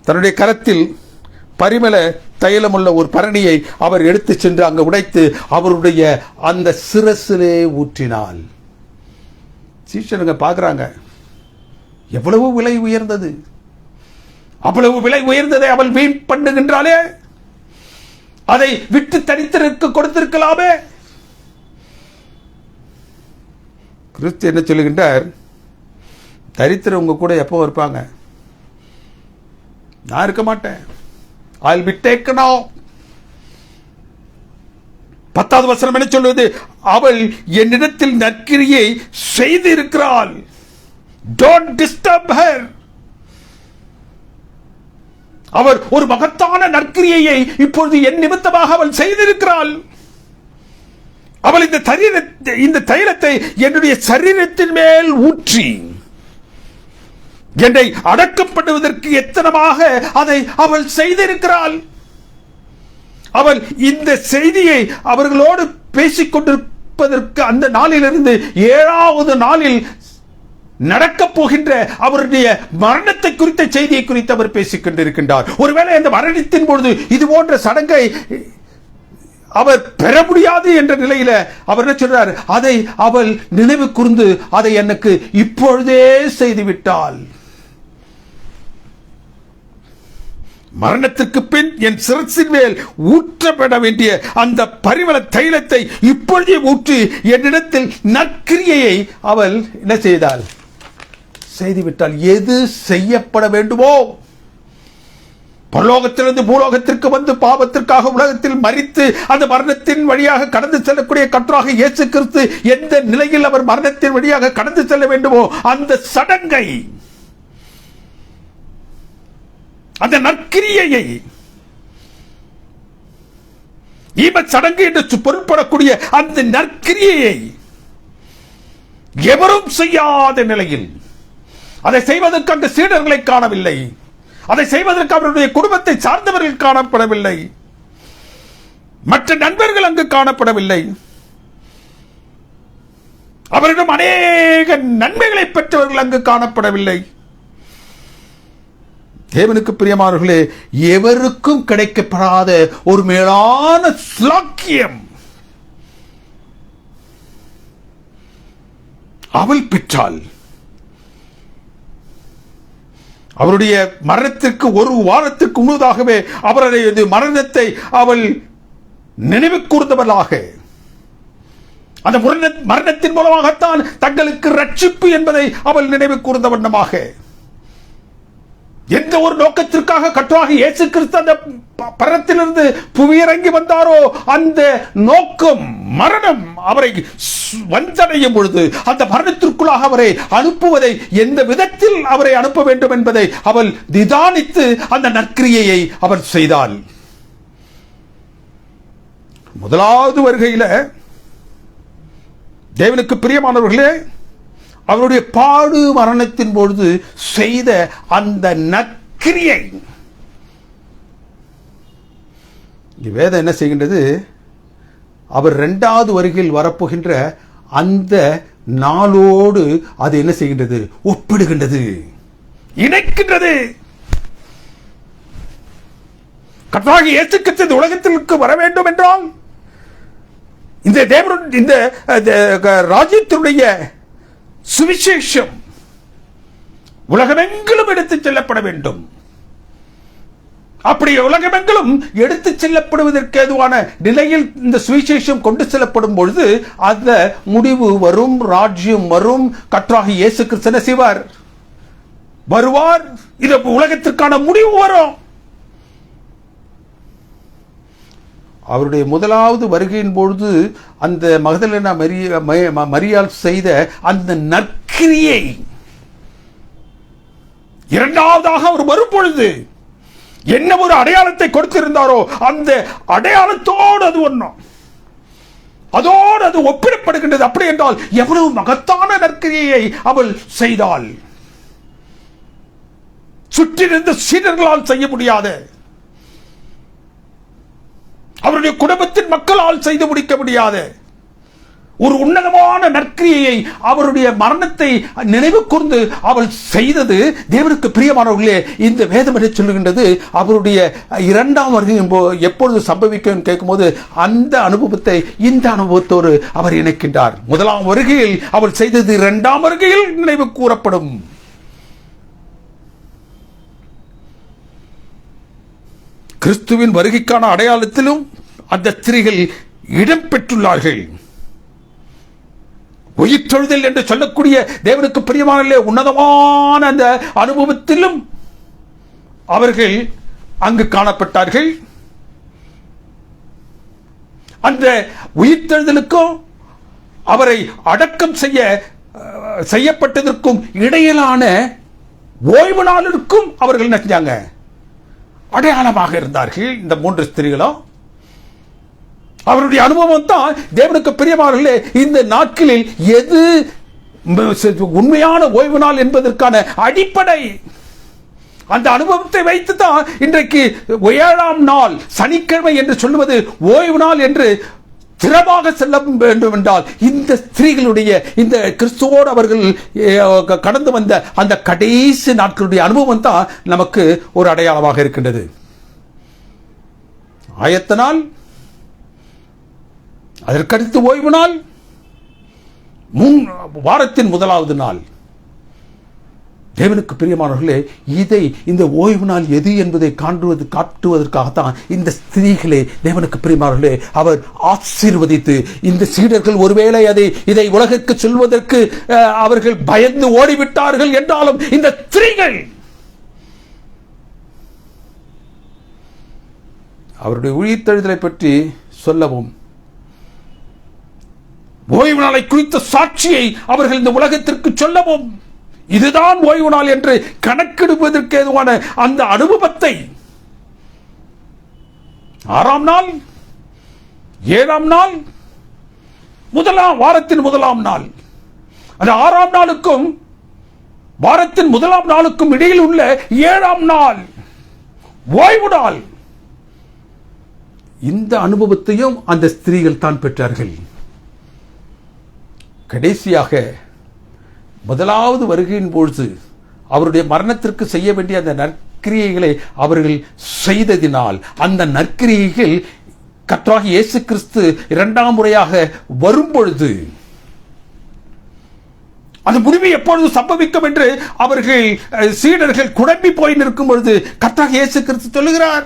தன்னுடைய கரத்தில் பரிமள தைலமுள்ள ஒரு பரணியை அவர் எடுத்து சென்று அங்கு உடைத்து அவருடைய அந்த சிரசிலே ஊற்றினாள். சீஷனுங்க பார்க்குறாங்க, எவ்வளவு விலை உயர்ந்தது, அவ்வளவு விலை உயர்ந்ததை அவள் வீண் பண்ணுகின்றாளே, அதை விட்டு தரித்திற்கு கொடுத்திருக்கலாமே. கிறிஸ்து என்ன சொல்லுகின்றார்? தரித்திரம் உங்க கூட எப்போ இருப்பாங்க? நான் இருக்க மாட்டேன். I'll be taken out. 10வது வசனம் என்ன சொல்வது? அவள் என்னிடத்தில் நற்கிரியை செய்து இருக்கிறாள். Don't disturb her. அவர் ஒரு மகத்தான நற்கிரியை இப்பொழுது என் நிமித்தமாக அவள் செய்திருக்கிறாள். அவள் இந்த தைலத்தை என்னுடைய சரீரத்தின் மேல் ஊற்றி என்னை அடக்கப்படுவதற்கு எத்தனமாக அதை அவள் செய்திருக்கிறாள். அவள் இந்த செய்தியை அவர்களோடு பேசிக் கொண்டிருப்பதற்கு அந்த நாளிலிருந்து 7வது நாளில் நடக்கப் போகின்ற அவருடைய மரணத்தை குறித்த செய்தியை குறித்து அவர் பேசிக் கொண்டிருக்கின்றார். ஒருவேளை அந்த மரணத்தின் பொழுது இது போன்ற சடங்கை அவர் பெற முடியாது என்ற நிலையில அவர் என்ன சொல்றார்? அதை அவள் நினைவு கூர்ந்து அதை எனக்கு இப்பொழுதே செய்துவிட்டாள். மரணத்திற்கு பின் என் சிரசின் மேல் ஊற்றப்பட வேண்டிய அந்த பரிமள தைலத்தை இப்பொழுதே ஊற்றி என்னிடத்தில் நற்கிரியை அவள் என்ன செய்தாள்? செய்துவிட்டாள். எது செய்யப்பட வேண்டுமோ, பரலோகத்திலிருந்து பூலோகத்திற்கு வந்து பாவத்திற்காக உலகத்தில் மரித்து அந்த மரணத்தின் வழியாக கடந்து செல்லக்கூடிய கர்த்தராகிய இயேசு கிறிஸ்து எந்த நிலையில் அவர் மரணத்தின் வழியாக கடந்து செல்ல வேண்டுமோ அந்த சடங்கை, அந்த நற்கிரியை, சடங்கு என்று பொருள்படக்கூடிய அந்த நற்கிரியை எவரும் செய்யாத நிலையில், அதை செய்வதற்கு அந்த சீடர்களை காணவில்லை, அதை செய்வதற்கு அவருடைய குடும்பத்தை சார்ந்தவர்கள் காணப்படவில்லை, மற்ற நண்பர்கள் அங்கு காணப்படவில்லை, அவரிடம் அநேக நன்மைகளை பெற்றவர்கள் அங்கு காணப்படவில்லை. தேவனுக்கு பிரியமானவர்களே, எவருக்கும் கிடைக்கப்படாத ஒரு மேலான ஸ்லாக்கியம் அவள் பெற்றாள். அவருடைய மரணத்திற்கு ஒரு வாரத்திற்கு முன்னதாகவே அவருடைய மரணத்தை அவள் நினைவு கூர்ந்தவளாக, அந்த மரணத்தின் மூலமாகத்தான் தங்களுக்கு ரட்சிப்பு என்பதை அவள் நினைவு கூர்ந்த வண்ணமாக, எந்த ஒரு நோக்கத்திற்காக கர்த்தராகிய இயேசு கிறிஸ்து அந்த பரத்திலிருந்து புவியிறங்கி வந்தாரோ அந்த நோக்கம், மரணம் அவரை வந்தடையும் பொழுது அந்த மரணத்திற்குள்ளாக அவரை அனுப்புவதை, எந்த விதத்தில் அவரை அனுப்ப வேண்டும் என்பதை அவள் நிதானித்து அந்த நற்கிரியை அவள் செய்தாள். முதலாவது வருகையில தேவனுக்கு பிரியமானவர்களே, அவருடைய பாடு மரணத்தின் பொழுது செய்த அந்த நற்கிரியை வேதம் என்ன செய்கின்றது? அவர் 2வது வருகையில் வரப்போகின்ற அந்த நாளோடு அது என்ன செய்கின்றது? ஒப்பிடுகின்றது, இணைக்கின்றது. கர்த்தராகிய இயேசு கிறிஸ்து இந்த உலகத்திற்கு வர வேண்டும் என்றால் இந்த தேவன் இந்த ராஜ்யத்தினுடைய சுவிசேஷம் உலகமெங்கிலும் எடுத்துச் செல்லப்பட வேண்டும். அப்படி உலகமெங்கிலும் எடுத்துச் செல்லப்படுவதற்கு ஏதுவான நிலையில் இந்த சுவிசேஷம் கொண்டு செல்லப்படும் பொழுது அந்த முடிவு வரும், ராஜ்யம் வரும். கர்த்தராகிய இயேசு கிறிஸ்து என்ன செய்வார்? வருவார். இது உலகத்திற்கான முடிவு வரும். அவருடைய முதலாவது வருகையின் பொழுது அந்த மகதலேனா மரியாள் செய்த அந்த நற்கிரியை இரண்டாவதாக அவர் வரும் பொழுது என்ன ஒரு அடையாளத்தை கொடுத்திருந்தாரோ அந்த அடையாளத்தோடு அது ஒன்றும் அதோடு அது ஒப்பிடப்படுகின்றது. அப்படி என்றால் எவ்வளவு மகத்தான நற்கிரியை அவள் செய்தாள். சுற்றிருந்த சீடர்களால் செய்ய முடியாத, அவருடைய குடும்பத்தின் மக்களால் செய்து முடிக்க முடியாத ஒரு உன்னதமான நற்கிரியை, அவருடைய மரணத்தை நினைவு கூர்ந்து அவள் செய்தது. தேவனுக்கு பிரியமானவர்களே, இந்த வேதம் என்ன சொல்லுகின்றது? அவருடைய இரண்டாம் வருகை எப்பொழுது சம்பவிக்கும் கேட்கும்போது அந்த அனுபவத்தை இந்த அனுபவத்தோடு அவர் இணைக்கின்றார். முதலாம் வருகையில் அவள் செய்தது இரண்டாம் வருகையில் நினைவு கூறப்படும். கிறிஸ்துவின் வருகைக்கான அடையாளத்திலும் அந்த ஸ்திரீகள் இடம் பெற்றுள்ளார்கள். உயிர்த்தெழுதல் என்று சொல்லக்கூடிய தேவனுக்கு பிரியமான உன்னதமான அந்த அனுபவத்திலும் அவர்கள் அங்கு காணப்பட்டார்கள். அந்த உயிர்த்தெழுதலுக்கும் அவரை அடக்கம் செய்யப்பட்டதற்கும் இடையிலான ஓய்வு நாளிற்கும் அவர்கள் என்ன செஞ்சாங்க? அடையாளமாக இருந்தார்கள். இந்த மூன்று ஸ்திரீகளும் அவருடைய அனுபவம் தான் தேவனுக்கு பிரியமானவர்களே. இந்த நாட்களில் எது உண்மையான ஓய்வு நாள் என்பதற்கான அடிப்படை அந்த அனுபவத்தை வைத்து தான் இன்றைக்கு 7ஆம் நாள் சனிக்கிழமை என்று சொல்லுவது ஓய்வு நாள் என்று திறமாக செல்ல வேண்டும் என்றால் இந்த ஸ்திரீகளுடைய இந்த கிறிஸ்துவோடு அவர்கள் கடந்து வந்த அந்த கடைசி நாட்களுடைய அனுபவம் தான் நமக்கு ஒரு அடையாளமாக இருக்கின்றது. ஆயத்த நாள், அதற்கடுத்து ஓய்வு நாள், வாரத்தின் முதலாவது நாள். தேவனுக்கு பிரியமானவர்களே, இதை இந்த ஓய்வு நாள் எது என்பதை காட்டுவதற்காகத்தான் இந்த ஸ்திரீகளே தேவனுக்கு பிரியமானவர்களே அவர் ஆசீர்வதித்து, இந்த சீடர்கள் ஒருவேளை இதை உலகிற்கு சொல்வதற்கு அவர்கள் பயந்து ஓடிவிட்டார்கள் என்றாலும் இந்த ஸ்திரீகள் அவருடைய உயிர்த்தெழுதலை பற்றி சொல்லவும், ஓய்வு நாளை குறித்த சாட்சியை அவர்கள் இந்த உலகத்திற்கு சொல்லவும், இதுதான் ஓய்வு நாள் என்று கணக்கெடுப்பதற்கு ஏதுவான அந்த அனுபவத்தை 6ஆம் நாள், 7ஆம் நாள், வாரத்தின் முதலாம் நாள், அந்த 6ஆம் நாளுக்கும் வாரத்தின் முதலாம் நாளுக்கும் இடையில் உள்ள 7ஆம் நாள் ஓய்வு நாள், இந்த அனுபவத்தையும் அந்த ஸ்திரீகள் தான் பெற்றார்கள். கடைசியாக முதலாவது வருகையின் பொழுது அவருடைய மரணத்திற்கு செய்ய வேண்டிய அந்த நற்கிரியைகளை அவர்கள் செய்ததினால் அந்த நற்கிரியைகள் கர்த்தராகிய இயேசு கிறிஸ்து இரண்டாம் முறையாக வரும்பொழுது அந்த முடிவு எப்பொழுது சம்பவிக்கும் என்று அவர்கள் சீடர்கள் குழம்பி போய் நிற்கும் பொழுது கர்த்தராகிய இயேசு கிறிஸ்து சொல்லுகிறார்,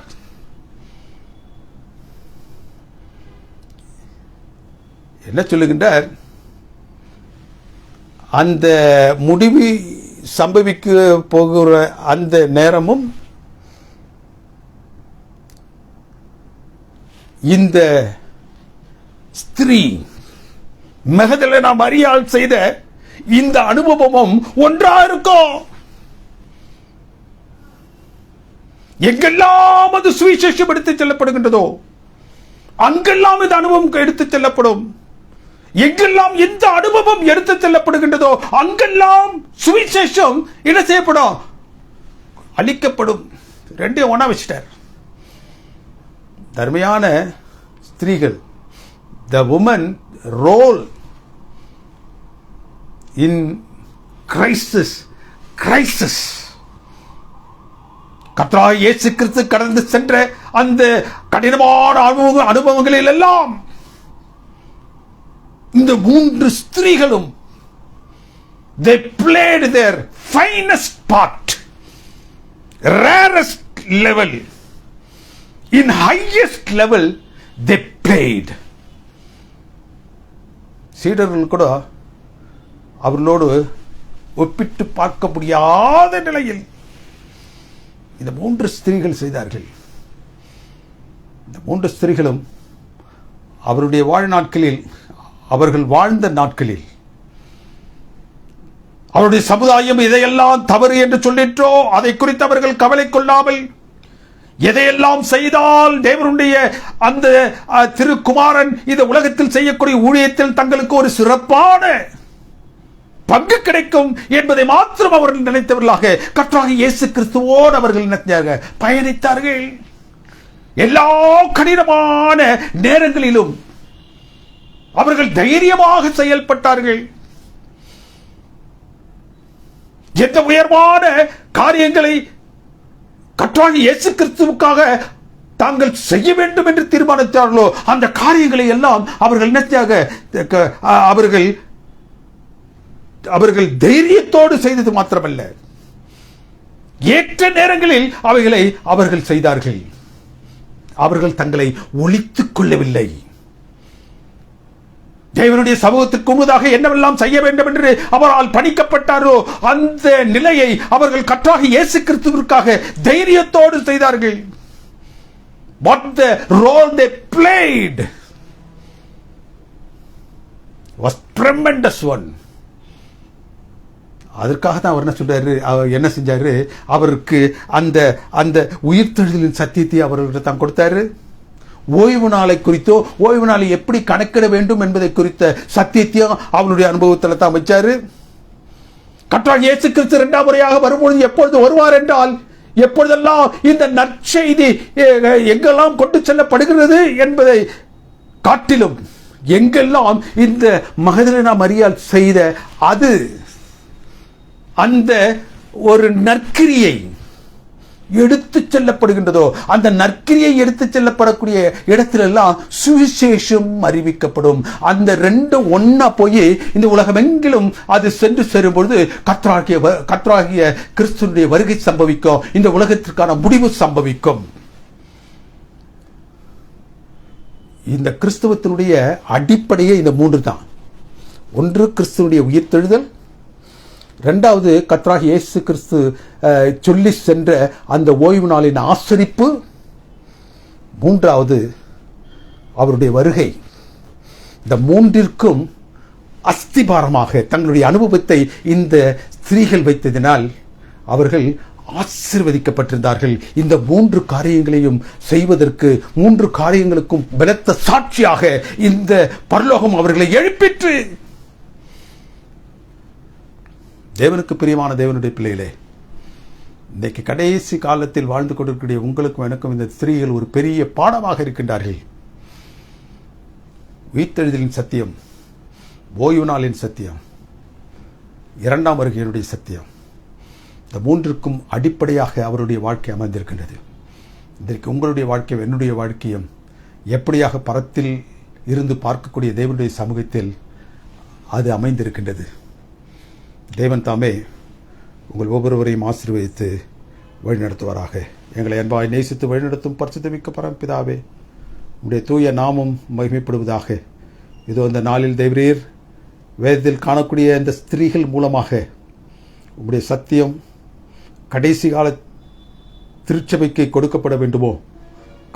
என்ன சொல்லுகின்றார்? அந்த முடிவு சம்பவிக்க போகிற அந்த நேரமும் இந்த ஸ்திரீ மகதலேனா மரியாள் செய்த இந்த அனுபவமும் ஒன்றா இருக்கும். எங்கெல்லாம் அது சுவிசேஷம் எடுத்துச் செல்லப்படுகின்றதோ அங்கெல்லாம் இந்த அனுபவம் எடுத்துச் செல்லப்படும். எங்கெல்லாம் எந்த அனுபவம் எடுத்துச் செல்லப்படுகின்றதோ அங்கெல்லாம் சுவிசேஷம் என்ன செய்யப்படும்? அளிக்கப்படும். ரெண்டையும் ஒண்ணா வச்சிட்டார். தர்மையான ஸ்திரீகள், the woman role in crisis கர்த்தராகிய இயேசு கிறிஸ்து கடந்து சென்ற அந்த கடினமான அனுபவங்களில் எல்லாம் இந்த மூன்று ஸ்திரீகளும் they played their finest part, rarest level, In highest level they played. சீடர்கள் கூட அவர்களோடு ஒப்பிட்டு பார்க்க முடியாத நிலையில் இந்த 3 ஸ்திரீகள் செய்தார்கள். இந்த 3 ஸ்திரீகளும் அவருடைய வாழ்நாட்களில், அவர்கள் வாழ்ந்த நாட்களில், அவருடைய சமுதாயம் எதையெல்லாம் தவறு என்று சொல்லிற்றோ அதை குறித்து அவர்கள் கவலை கொள்ளாமல், எதையெல்லாம் செய்தால் தேவனுடைய அந்த திருக்குமாரன் இந்த உலகத்தில் செய்யக்கூடிய ஊழியத்தில் தங்களுக்கு ஒரு சிறப்பான பங்கு கிடைக்கும் என்பதை மாத்திரம் அவர்கள் நினைத்தவர்களாக கர்த்தராகிய இயேசு கிறிஸ்துவோடு அவர்கள் பயணித்தார்கள். எல்லா கடினமான நேரங்களிலும் அவர்கள் தைரியமாக செயல்பட்டார்கள். எந்த உயர்வான காரியங்களை கர்த்தராகிய இயேசு கிறிஸ்துவுக்காக தாங்கள் செய்ய வேண்டும் என்று தீர்மானித்தார்களோ அந்த காரியங்களை எல்லாம் அவர்கள் அவர்கள் தைரியத்தோடு செய்தது மாத்திரமல்ல, ஏற்ற நேரங்களில் அவைகளை அவர்கள் செய்தார்கள். அவர்கள் தங்களை ஒளித்துக் கொள்ளவில்லை. தேவனுடைய சமூகத்திற்கு முன்னதாக என்னவெல்லாம் செய்ய வேண்டும் என்று அவரால் பணிக்கப்பட்டாரோ அந்த நிலையை அவர்கள் கர்த்தராகிய இயேசு கிறிஸ்துவிற்காக தைரியத்தோடு செய்தார்கள். What the role they played was tremendous one. அதற்காக தான் அவர் என்ன சொல்றாரு, என்ன செஞ்சாரு, அவருக்கு அந்த அந்த உயிர்த்தெழுதலின் சத்தியத்தை அவர்கிட்ட தான் கொடுத்தாரு. ஓய்வு நாளை குறித்தோ ஓய்வு நாளை எப்படி கணக்கிட வேண்டும் என்பதை குறித்த சத்தியத்தையும் அவனுடைய அனுபவத்தில் தான் வச்சாரு. கர்த்தராகிய இயேசு கிறிஸ்து 2ஆம் முறையாக வரும்பொழுது எப்பொழுது வருவார் என்றால், எப்பொழுதெல்லாம் இந்த நற்செய்தி எங்கெல்லாம் கொண்டு செல்லப்படுகிறது என்பதை காட்டிலும் எங்கெல்லாம் இந்த மகதலேனா மரியாள் செய்த அது அந்த ஒரு நற்கிரியை எடுத்து செல்லப்படுகின்றதோ அந்த நற்கிரியை எடுத்து செல்லப்படக்கூடிய இடத்திலெல்லாம் சுவிசேஷம் அறிவிக்கப்படும். அந்த 2 ஒன்னா போய் இந்த உலகமெங்கிலும் அது சென்று சேரும் பொழுது கர்த்தராகிய கிறிஸ்துவினுடைய வருகை சம்பவிக்கும். இந்த உலகத்திற்கான முடிவு சம்பவிக்கும். இந்த கிறிஸ்துவத்தினுடைய அடிப்படையே இந்த 3 தான். ஒன்று கிறிஸ்துவனுடைய உயிர்த்தெழுதல், 2வது கர்த்தராகிய இயேசு கிறிஸ்து சொல்லி சென்ற அந்த ஓய்வு நாளின் ஆசரிப்பு, 3வது அவருடைய வருகை. இந்த 3ற்கும் அஸ்திபாரமாக தங்களுடைய அனுபவத்தை இந்த ஸ்திரீகள் வைத்ததினால் அவர்கள் ஆசீர்வதிக்கப்பட்டிருந்தார்கள். இந்த 3 காரியங்களையும் செய்வதற்கு 3 காரியங்களுக்கும் பலத்த சாட்சியாக இந்த பரலோகம் அவர்களை எழுப்பிற்று. தேவனுக்கு பிரியமான தேவனுடைய பிள்ளைகளே, இன்றைக்கு கடைசி காலத்தில் வாழ்ந்து கொண்டிருக்கிற உங்களுக்கும் எனக்கும் இந்த ஸ்திரீகள் ஒரு பெரிய பாடமாக இருக்கின்றார்கள். உயிர்த்தெழுதலின் சத்தியம், ஓய்வு நாளின் சத்தியம், 2ஆம் வருகையினுடைய சத்தியம், இந்த 3ற்கும் அடிப்படையாக அவருடைய வாழ்க்கை அமைந்திருக்கின்றது. இன்றைக்கு உங்களுடைய வாழ்க்கையும் என்னுடைய வாழ்க்கையும் எப்படியாக பரத்தில் இருந்து பார்க்கக்கூடிய தேவனுடைய சமூகத்தில் அது அமைந்திருக்கின்றது. தேவன் தாமே உங்கள் ஒவ்வொருவரையும் ஆசீர்வதித்து வழிநடத்துவாராக. எங்களை அன்பாய் நேசித்து வழிநடத்தும் பரிசுத்தமிக்க பரமபிதாவே, உம்முடைய தூய நாமம் மகிமைப்படுவதாக. இதோ அந்த நாளில் தேவரீர் வேதத்தில் காணக்கூடிய இந்த ஸ்திரீகள் மூலமாக உம்முடைய சத்தியம் கடைசி கால திருச்சபைக்கு கொடுக்கப்பட வேண்டுமோ,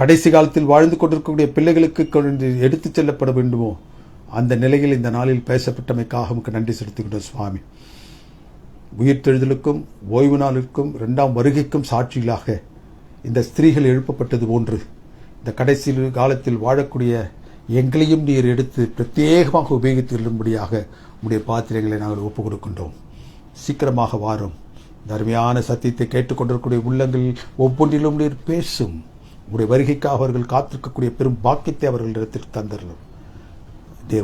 கடைசி காலத்தில் வாழ்ந்து கொண்டிருக்கக்கூடிய பிள்ளைகளுக்கு எடுத்துச் செல்லப்பட வேண்டுமோ, அந்த நிலையில் இந்த நாளில் பேசப்பட்டமைக்காக உமக்கு நன்றி செலுத்துகின்றோம் சுவாமி. உயிர்த்தெழுதலுக்கும் ஓய்வு நாளுக்கும் 2ஆம் வருகைக்கும் சாட்சிகளாக இந்த ஸ்திரீகள் எழுப்பப்பட்டது போன்று இந்த கடைசி காலத்தில் வாழக்கூடிய எங்களையும் நீர் எடுத்து பிரத்யேகமாக உபயோகித்து கொள்ளும்படியாக உம்முடைய பாத்திரங்களை நாங்கள் ஒப்புக் கொடுக்கின்றோம். சீக்கிரமாக வாரும். இந்த அருமையான சத்தியத்தை கேட்டுக்கொண்டிருக்கக்கூடிய உள்ளங்களில் ஒவ்வொன்றிலும் நீர் பேசும். உம்முடைய வருகைக்காக அவர்கள் காத்திருக்கக்கூடிய பெரும் பாக்கியத்தை அவர்களிடத்தில் தந்தரலும்.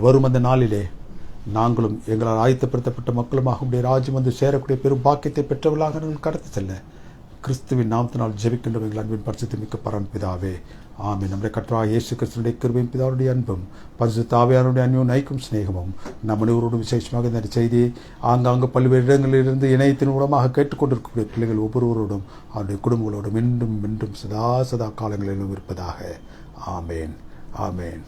வரும் அந்த நாளிலே நாங்களும் எங்களால் ஆயத்தப்படுத்தப்பட்ட மக்களுமாக உடைய ராஜ்யம் வந்து சேரக்கூடிய பெரும் பாக்கியத்தை பெற்றவர்களாக நாங்கள் கடத்தி செல்ல கிறிஸ்துவின் நாமத்தினால் ஜெபிக்கின்ற எங்கள் அன்பின் பரிசுத்தமிக்க பரம்பிதாவே. ஆமென். நம்முடைய கர்த்தராகிய இயேசு கிறிஸ்துவினுடைய கிருபையும் பிதாவுடைய அன்பும் பரிசுத்த ஆவியானவருடைய அன்பும் நைக்கும் சிநேகமும் நம் அனைவரோடு விசேஷமாக இந்த செய்தியை ஆங்காங்கு பல்வேறு இடங்களிலிருந்து இணையத்தின் மூலமாக கேட்டுக்கொண்டிருக்கக்கூடிய பிள்ளைகள் ஒவ்வொருவரோடும் அவருடைய குடும்பங்களோடும் மீண்டும் மீண்டும் சதா காலங்களிலும் இருப்பதாக. ஆமேன். ஆமேன்.